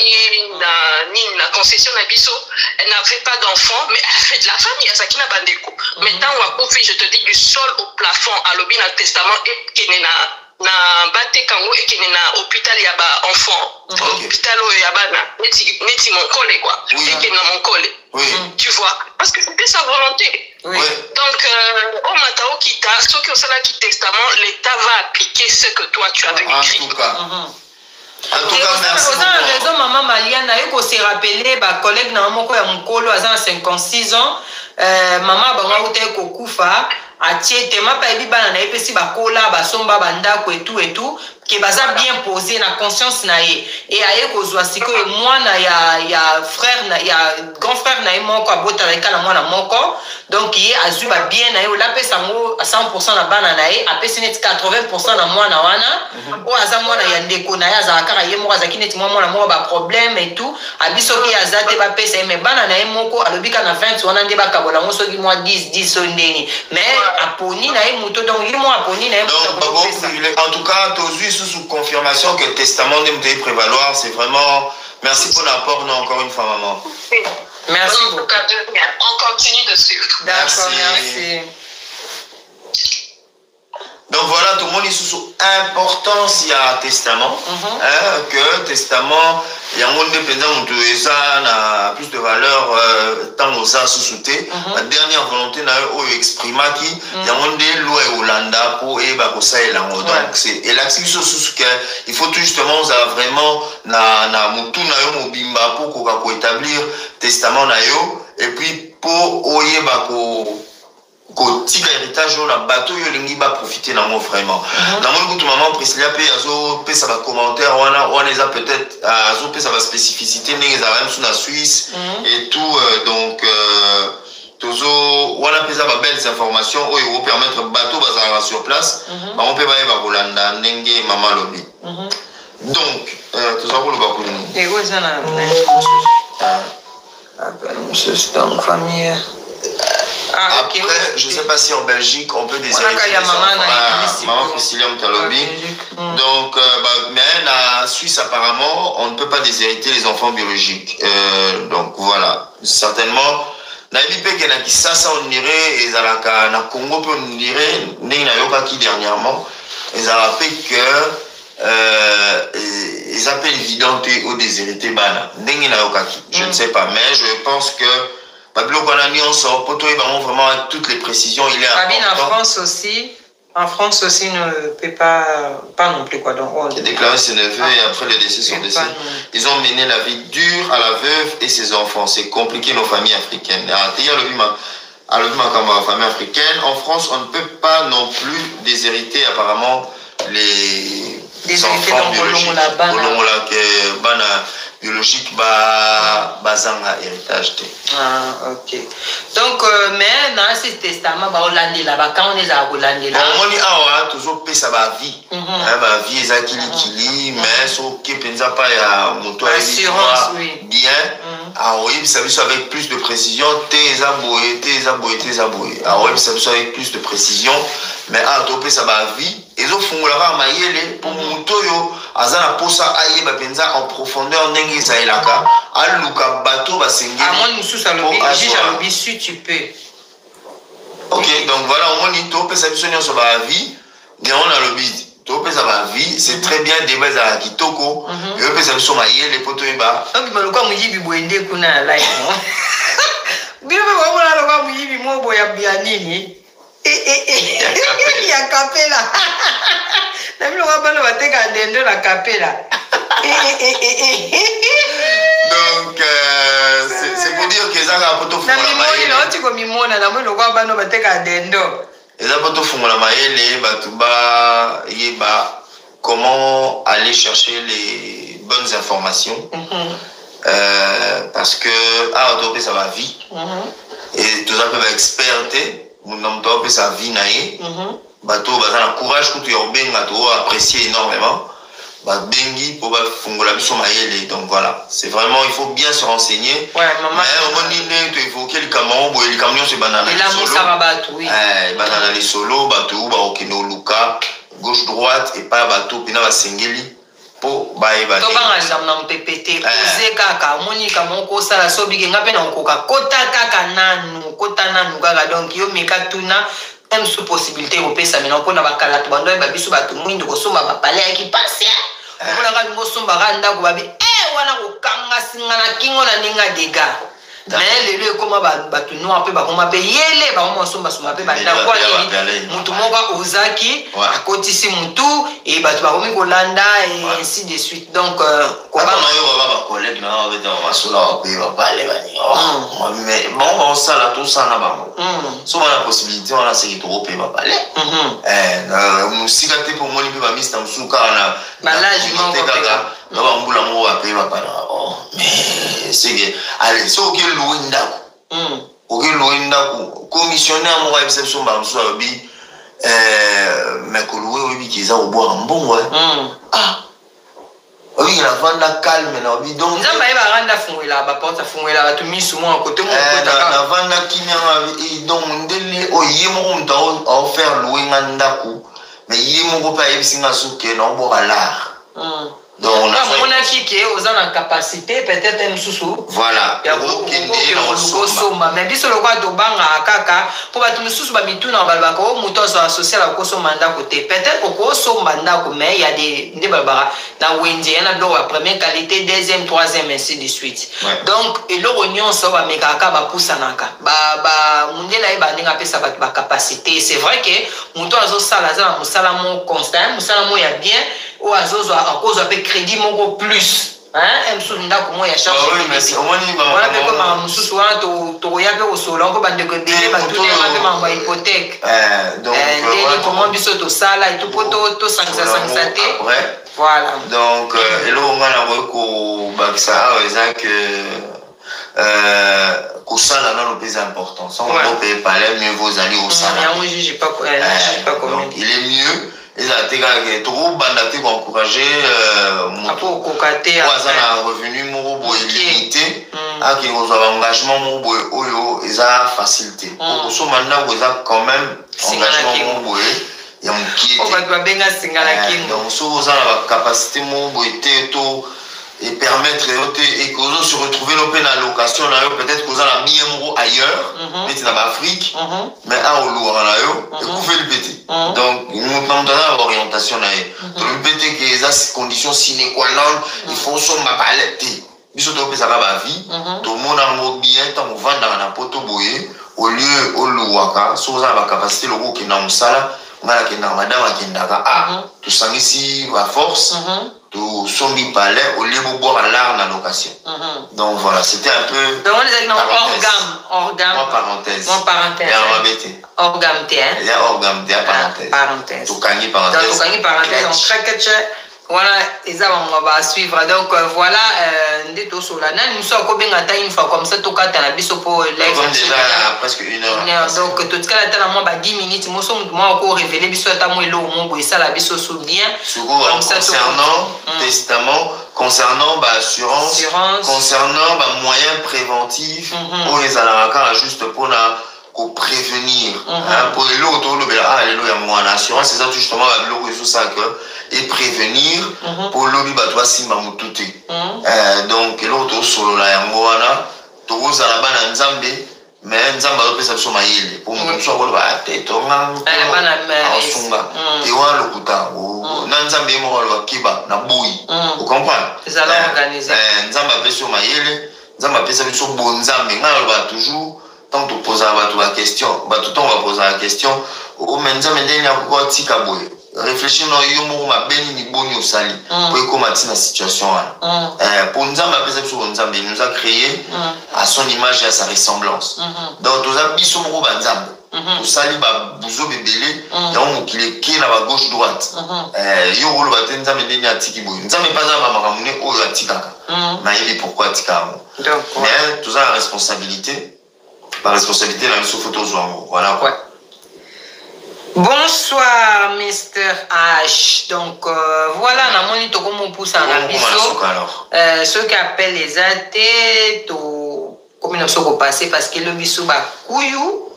Speaker 3: na concession Nabiso. Elle n'avait pas d'enfant, mais elle fait de la famille, à Sakina Bandeko. Maintenant, à Koufaki, je te dis, du sol au plafond, à l'objet dans le testament, et qui n'est na bate kango et qui n'est na hôpital y a ba enfant hôpital où y a ba neti mon collègue quoi et qui est mon collègue tu vois parce que c'était sa volonté donc au matao kita ceux qui ont ça qui testament l'État va appliquer ce que toi tu avais écrit
Speaker 2: en tout cas merci
Speaker 1: beaucoup raison maman Maliana il se rappeler ba collègue na moko ya mukolo à 56 ans maman bango ute kokufa atie tema pa ebi bana na epesi bakola basomba bandako et tout que baza bien posé na conscience na ye et aye kozwa sikoyo mwana ya frère na ya grand frère na ye moko abota la na mwana moko donc ye azwi ba bien na ye la pesa ngo à 100% na bana na ye apesi net 80% na mwana wana o aza mwana ya ndeko na ye azakaka ye moko azaki net mwana moko ba problème et tout abisoki azate ba pesa mais bana na ye moko alobika na 20 wana nde bakabola ngo soki moi 10 so ndeni mais aponi na ye muto donc ye mo aponi na ye
Speaker 2: muto en tout cas tozui sous confirmation que le testament de prévaloir, c'est vraiment... Merci pour l'apport, non, encore une fois, maman.
Speaker 1: Merci beaucoup.
Speaker 3: On continue de suivre.
Speaker 1: D'accord, merci.
Speaker 2: Donc voilà, tout le monde est sous importance, il y a un testament. Que testament, il y a un monde de a plus de valeur tant aux as sous-souté. La dernière volonté n'a eu exprimé qui, il y a un monde de loi Hollanda pour ça et là. Donc, et là, il faut tout justement, vraiment, na mutu na yo mobimba pour établir testament na yo, et puis pour oye bako kotika héritage na bateau yo lingi ba profiter na moi vraiment na mon kutu maman Priscilla pe azo pe ça va commentaire on les a peut-être azo pe ça va spécificité n'est ça même sous la Suisse et tout donc tozo wana pe ça va belles informations o yo permettre bateau bazara sur place ba on peut ba ba Holanda ndenge maman lobi donc tozo ko lo ba ko ni
Speaker 1: et quoi ça na monsieur dans famille.
Speaker 2: Après, je ne sais pas si en Belgique, on peut déshériter les enfants. Maman Priscilla Mtalobi. Donc, mais en Suisse, apparemment, on ne peut pas déshériter les enfants biologiques. Donc, voilà. Certainement, ça, on dirait, et na Congo, on dirait, dernièrement, ils ont rappelé que ils appellent l'identité au déshérité bana. Je ne sais pas, mais je pense que vraiment avec toutes les précisions, il est important.
Speaker 1: En France aussi ne peut pas non plus quoi. Donc
Speaker 2: il a déclaré ses neveux et après les décès sont décès. Ils ont mené la vie dure à la veuve et ses enfants. C'est compliqué nos familles africaines. À la famille africaine, en France, on ne peut pas non plus déshériter apparemment les enfants biologiques. Biologique bazanga héritage.
Speaker 1: Ok. Donc mais dans ce testament ba Hollande là ba quand on est à Hollande là.
Speaker 2: On dit ah toujours pesa ba vie. Ba vie ezakili mais so ke penza pas ya moto
Speaker 1: assurance
Speaker 2: bien. Ah oui, ça veut avec plus de précision teza boye. Ah oui, ça veut avec plus de précision mais ah to pesa ba vie ezo fungula mayele pour moto yo azana posa ayeba penza en profondeur ndenge zaelaka aluka bateau basengeli
Speaker 1: moi mususu alobi juge alobi si tu peux.
Speaker 2: Ok, donc voilà on dit to pesa biso nyonso ba vie mais on a lobby to pesa ba vie c'est très bien débat za kitoko et pesa biso mayele poto eba
Speaker 1: donc baluka muyibi boende kuna live bibe wamona loka muyibi mobo ya bianini ya kapela na mimi loka bana bateka dendo la kapela.
Speaker 2: Donc c'est pour dire que ça a poto
Speaker 1: fungula mayele na otiko mimona na mimi loka bana bateka dendo
Speaker 2: eza poto fungula mayele batuba yeba comment aller chercher les bonnes informations parce que autopé ça va vie et tout ça peut experter mon homme autopé ça vie naé bateau bazana courage que tu as bien bateau apprécié énormément bengi pour fungola biso mayele. Donc voilà, c'est vraiment, il faut bien se renseigner.
Speaker 1: Ouais, maman.
Speaker 2: Mais on dit tu évoquer les camions c'est banana.
Speaker 1: Et là mon sarabatou, oui.
Speaker 2: Banana les solo, bateau, ba okino luka, gauche droite et pas bateau pina ba sengeli. Po bae ba.
Speaker 1: To banga zamna mpepete oze kaka moni ka moko sala so bige ngape na koka kota kaka nanu kota nanu kaka donc yo meka tuna même sous possibilité ko pesa mena ko na bakala to bando ba biso ba to mwindo ko somba ba pale ya kipasia ko na ka mo somba ka ndako ba bi wana ko kanga singana kingo na ninga dega mais le comment ba to no ape ba koma pe yele ba mo somba somba pe ba ndako ni mutu moka ozaki akotisi mutu et ba to ba komi ko landa et ainsi de suite donc
Speaker 2: ko ba ba collègue na ba ta ba sola pe ba pale ba ni mais bon on ça là tout ça na ba so on a la possibilité on a c'est trop pe ba pale musika te pour moni pe ba mista musuka na
Speaker 1: ba là je m'en
Speaker 2: va ba mbula mo ba pe ba pale mais c'est que allez so que loindako oke loindako commissionnaire mo ba bise so ba so bi mais ko loué obi ki za oboa mbongo oui la vanda calme na obi donc
Speaker 1: nzamba ba randa funwela ba porte funwela ba tumi sumo à côté mo
Speaker 2: ko ta na vanda kimia et donc ndele o yemo ko mta o faire louer ngandako mais yemo ko pa yebisinga suke na oboa l'art
Speaker 1: donc on a qui aux en capacité peut-être un sous
Speaker 2: voilà
Speaker 1: mais biso le quoi to banga kaka pour ba tout sous ba mituna ba ko muto social ko so manda côté peut-être ko so manda ko mais il y a des balbara na wendi na do la première qualité deuxième troisième ainsi de suite donc et le rognon so ba mekaka ba pusanaka ba mundela ba ninga pesa ba capacité c'est vrai que muto azo sala za musala mo constant musala mo ya bien ou azozo à cause avec crédit mon plus hein un sous ndako mo ya charge
Speaker 2: oui mais c'est au moins
Speaker 1: voilà que comme mususu wana to ya pe au solo ko bande ko délai ba tout les ma ba hypothèque
Speaker 2: donc
Speaker 1: comment biso to sala et tout to 550 voilà
Speaker 2: donc et là on a ko ba ça exact que ça là non le plus important sans on peut parler mieux vos alliés au salaire
Speaker 1: oui j'ai pas comment
Speaker 2: il est mieux ils ont été trop bandatés pour encourager mon revenu mon illimité à qui ont un engagement mon oyo ils ont facilité pour ce maintenant vous avez quand même engagement mon il y a mon qui donc si vous avez la capacité mon tout et permettre et que vous se retrouvez dans la location peut-être que vous avez mis un euro ailleurs mais c'est dans l'Afrique mais à Olour et vous faites le péter donc nous avons une orientation le péter que les conditions sine qua non il faut son ma palette biso to pesa ba vie tout le monde a bien tant on vend dans la poto boye au lieu au louaka so vous avez la capacité le go qui na musala ngala ki na madame qui ndaka tout ça ici la force tout sombi palais au lieu de boire à l'art dans location. Donc voilà, c'était un peu.
Speaker 1: Donc on les a dit orgame.
Speaker 2: Moi parenthèse.
Speaker 1: Et
Speaker 2: on va bêter.
Speaker 1: Orgame T.
Speaker 2: Il y a orgame T parenthèse.
Speaker 1: Parenthèse.
Speaker 2: Tout gagner parenthèse.
Speaker 1: Donc tout gagner parenthèse. Donc chaque voilà, et ça on va suivre. Donc voilà, des tout sur la nan nous sommes combien de temps une fois comme ça tout cas t'as la biso pour
Speaker 2: l'ex. Déjà presque 1 heure.
Speaker 1: Donc tout cas là t'as moi 10 minutes moi sommes moi encore révéler biso t'as moi l'eau mon boy ça la biso sous bien.
Speaker 2: Concernant testament, concernant assurance, concernant moyens préventifs, pour les alarakas juste pour prévenir. Pour les lots autour de assurance, c'est ça justement et prévenir pour l'obi batwa simba mututi. Donc l'autre solo la yangwana, togoza la bana nzambe, mais nzamba pesa biso mayele pour mutu so ba tetonga. Asunga. Et wa lokuta na nzambe mo lo kiba na boui. Vous comprenez?
Speaker 1: C'est alors organisé.
Speaker 2: Nzamba pesa mayele, nzamba pesa biso bonzambe ngalo ba toujours tant tu poses la question, tout le temps on va poser la question. Au menza mendeni akoko tika boye. Réfléchir dans yomo ma beni ni boni au sali pour comment la situation pour nous il nous a créé à son image et à sa ressemblance. Donc tous les biso mo banzambe au sali ba buzo bebele ya on qui est qui na ba gauche droite yo rolo ba tenza mendeni atiki boye nzambe pas za ba makamune o atikaka na il est pourquoi atika mais tous la responsabilité par responsabilité la biso photo zo voilà.
Speaker 1: Bonsoir, Mr. H. Donc, voilà, on a mon tout comme on pousse en abisso. Ceux qui appellent les athées, comme ils sont passés parce que le bisou va couillou.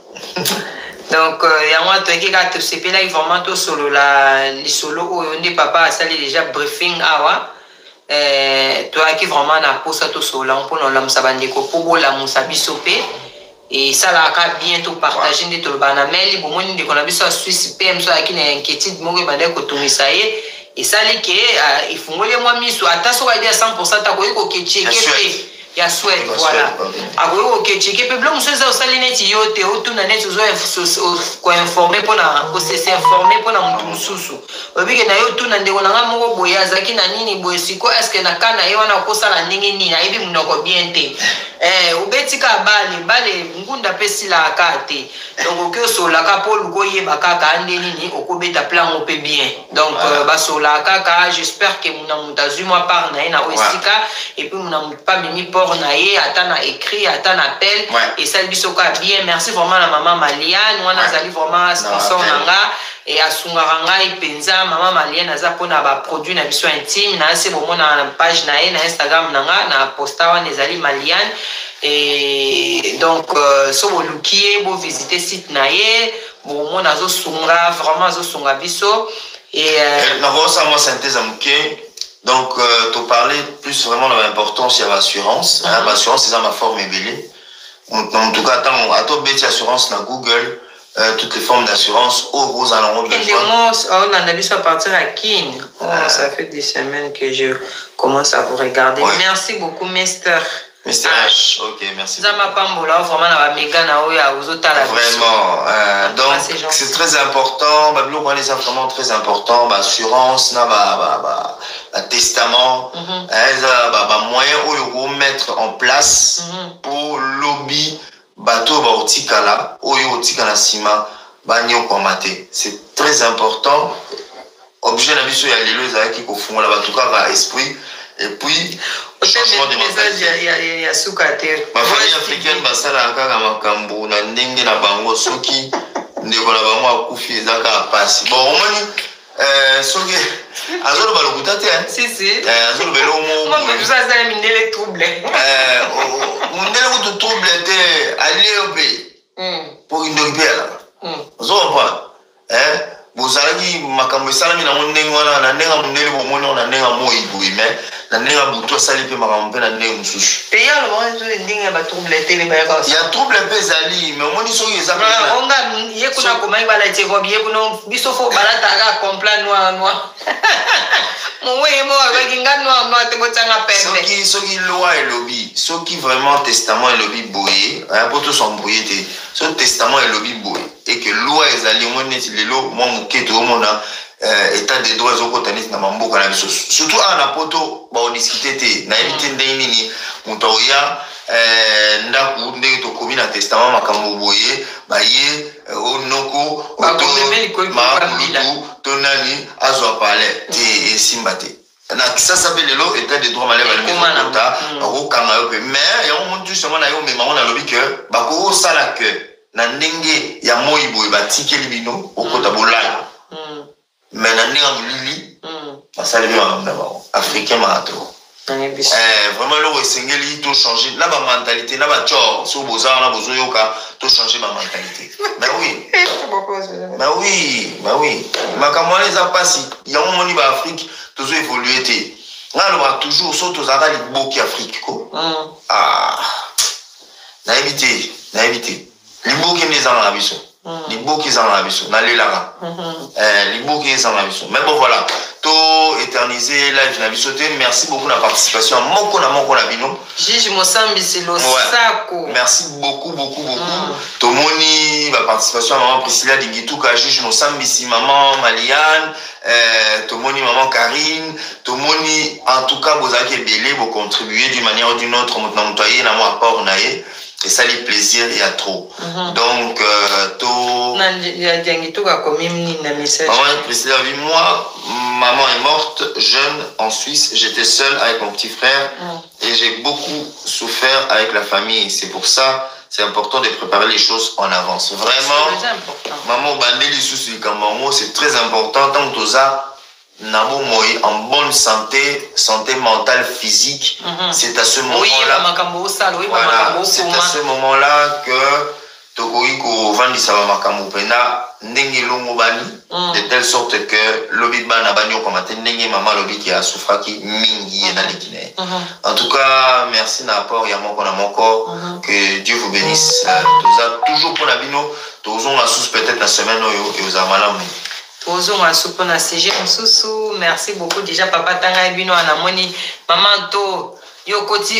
Speaker 1: Donc, il y a moi qui a tout c'est là, il vraiment tout solo là, les solo où on dit papa a sali déjà briefing awa. Toi qui vraiment n'a pas ça tout solo, on peut nous l'homme sabandeko pour la moussa bisopé. Et ça là a bientôt partagé des tout le banamel, bon moi dit qu'on a vu ça Suisse PM ça qui n'est inquiétude moi il m'a dit que tout ça y est. Et ça les que il faut moi les moi mis sur attention à dire 100% ta ko que checker. Ya Suède, voilà. Agoyo ok checker pe blanc monsieur ça sali net yote autour na net ko informer pour na ko se informer pour na mtu mususu. Obi ke na yo tu na ndeko na ngamo boya zaki na nini boye siko est-ce que na kana yo na ko sala ndenge nini na ibi munoko bien te. Ubetika bale ngunda pesi la kate. Donc ok so la ka polu ko yeba kaka ande nini okobeta plan ope bien. Donc ba so la kaka j'espère que muna mutazu moi par na ina osika et puis muna pas mimi naïe, attends écrit, attends appel et ça biso ka bien. Merci vraiment la maman Maliane, moi nazali vraiment sponsor nanga et asungaranga ipenza maman Maliane naza pona ba produit na biso intime na c'est bon na page na Instagram nanga na posta wa nazali Maliane et donc so bolukié bo visiter site naïe bon moi nazo sunga vraiment nazo sunga biso et
Speaker 2: na vosa moi synthèse amuke. Donc, tu parlais plus vraiment de l'importance de l'assurance. L'assurance, c'est ma forme ébélée. En tout cas, à toi, bête assurance dans Google, toutes les formes d'assurance, au gros alentours de
Speaker 1: on a vu ça partir à Kin. Ça fait des semaines que je commence à vous regarder. Ouais. Merci beaucoup, Mr.
Speaker 2: H. Ok, merci.
Speaker 1: Vraiment,
Speaker 2: donc c'est très important. C'est vraiment très important. Assurance, testament, moyen où mettre en place pour lobby bateau baotikala oyo otikala sima banyo komate. C'est très important. Objet na biso ya lelo ezaki ko fungola batuka ba esprit. Et puis, changement de mentalité. Ma famille africaine, basala kaka makambo na ndenge na bango soki ndeko na bango akufi ezaka apasi. Bon, omoni soki azolo balokuta te.
Speaker 1: Si.
Speaker 2: Azolo belo mo.
Speaker 1: Moi je ça ça mindele trouble.
Speaker 2: Mindele ko trouble te ali obe. Pour indokipe ala. Zo pa. Bozalaki makambo esalami na ndenge wana na ndenge mondele bomona na ndenge moyibu mais na ndenge buto sali pe makambo pe na ndenge mususu
Speaker 1: te ya lo mwana zo ndenge ba trouble tele ba ka
Speaker 2: ya trouble pe zali mais omoni soki eza
Speaker 1: na onga ye kuna komai bala te ko biye kuna biso fo bala taka complet noir moi mo avec nga noir te botanga pembe
Speaker 2: soki loi et lobby soki vraiment testament et lobby boye pour tous s'embrouiller te so testament et lobby boye et que loi ezali omoni neti lelo moi moketo omona état de droit ezokotani na mamboka na biso surtout ana poto ba discuter te na éviter ndenge nini moto oya ndaku ndenge tokomi na testament makambo boye baye onoko to nani azwa pale te esimba te na kisasa pe lelo état de droit maleba le mekota bakokanga yo pe mais yango montu justement na yo memango na lobi ke bakosala ke na ndenge ya moi boye batikeli bino okota bolaya mais na ndenge molili basali bi makambo africain marato vraiment le esengeli to changer na ba mentalité na ba chor so bozala na bozoyoka to changer ba mentalité mais oui makambo eza pasi yango moni ba Afrique tozo évoluer te ngalo ba toujours so tozaka liboki Afrique ko na éviter liboki neza na biso liboki eza na biso na lelaka liboki eza na biso mais bon voilà to éterniser live na biso te merci beaucoup na participation moko na bino
Speaker 1: Gigi Mosambisi Losako
Speaker 2: merci beaucoup tomoni ba participation maman Priscilla Dingituka Gigi Mosambisi maman Maliane tomoni maman Karine tomoni en tout cas vous avez belé vous contribuer d'une manière ou d'une autre na motoyer na mo apport na ye. Et ça, les plaisirs, il y a trop. Donc, moi, maman est morte jeune en Suisse. J'étais seule avec mon petit frère et j'ai beaucoup souffert avec la famille. C'est pour ça, c'est important de préparer les choses en avance. Vraiment,
Speaker 1: c'est important.
Speaker 2: Maman Bandeli Souci Kamango, c'est très important. Tant que tu as en bonne santé, santé mentale, physique, c'est à ce moment-là. Voilà, c'est à ce moment-là que Togoïko Vandisa Makambo Pena Nengi Longobani, de telle sorte que l'obit bana banyo comme Nengi Mama l'obit qui a souffraki mingi dans les Guinées. En tout cas, merci d'apport Yamon qu'on a mon corps, que Dieu vous bénisse. Toujours pour Nabino, toujours la sous peut-être la semaine et aux amalam.
Speaker 1: Merci beaucoup déjà papa Tanga Bino Anamoni maman to yo koti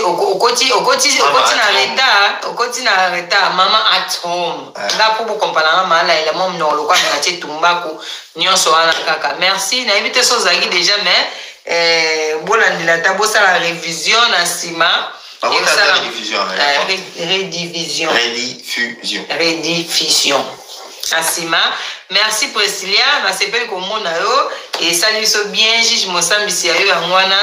Speaker 1: na retard maman at home nga pour vous comprendre mala ile mom no lokwa na tumbaku nyonso wana kaka merci na invité so zaki déjà mais bolandila ta bosa la révision na sima rediffusion Asima, merci Priscilla, na sepeli komona yo et salut so bien juge mosambisi yo yangwana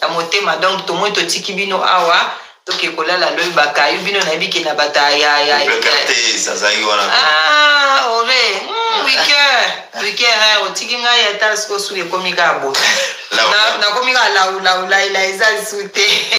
Speaker 1: ya motema donc to moi to tiki bino awa to ke kolala loyi bakayu bino na biki na bata ya ore weekend o tiki nga ya tas ko su ke komika bo na komika la eza sute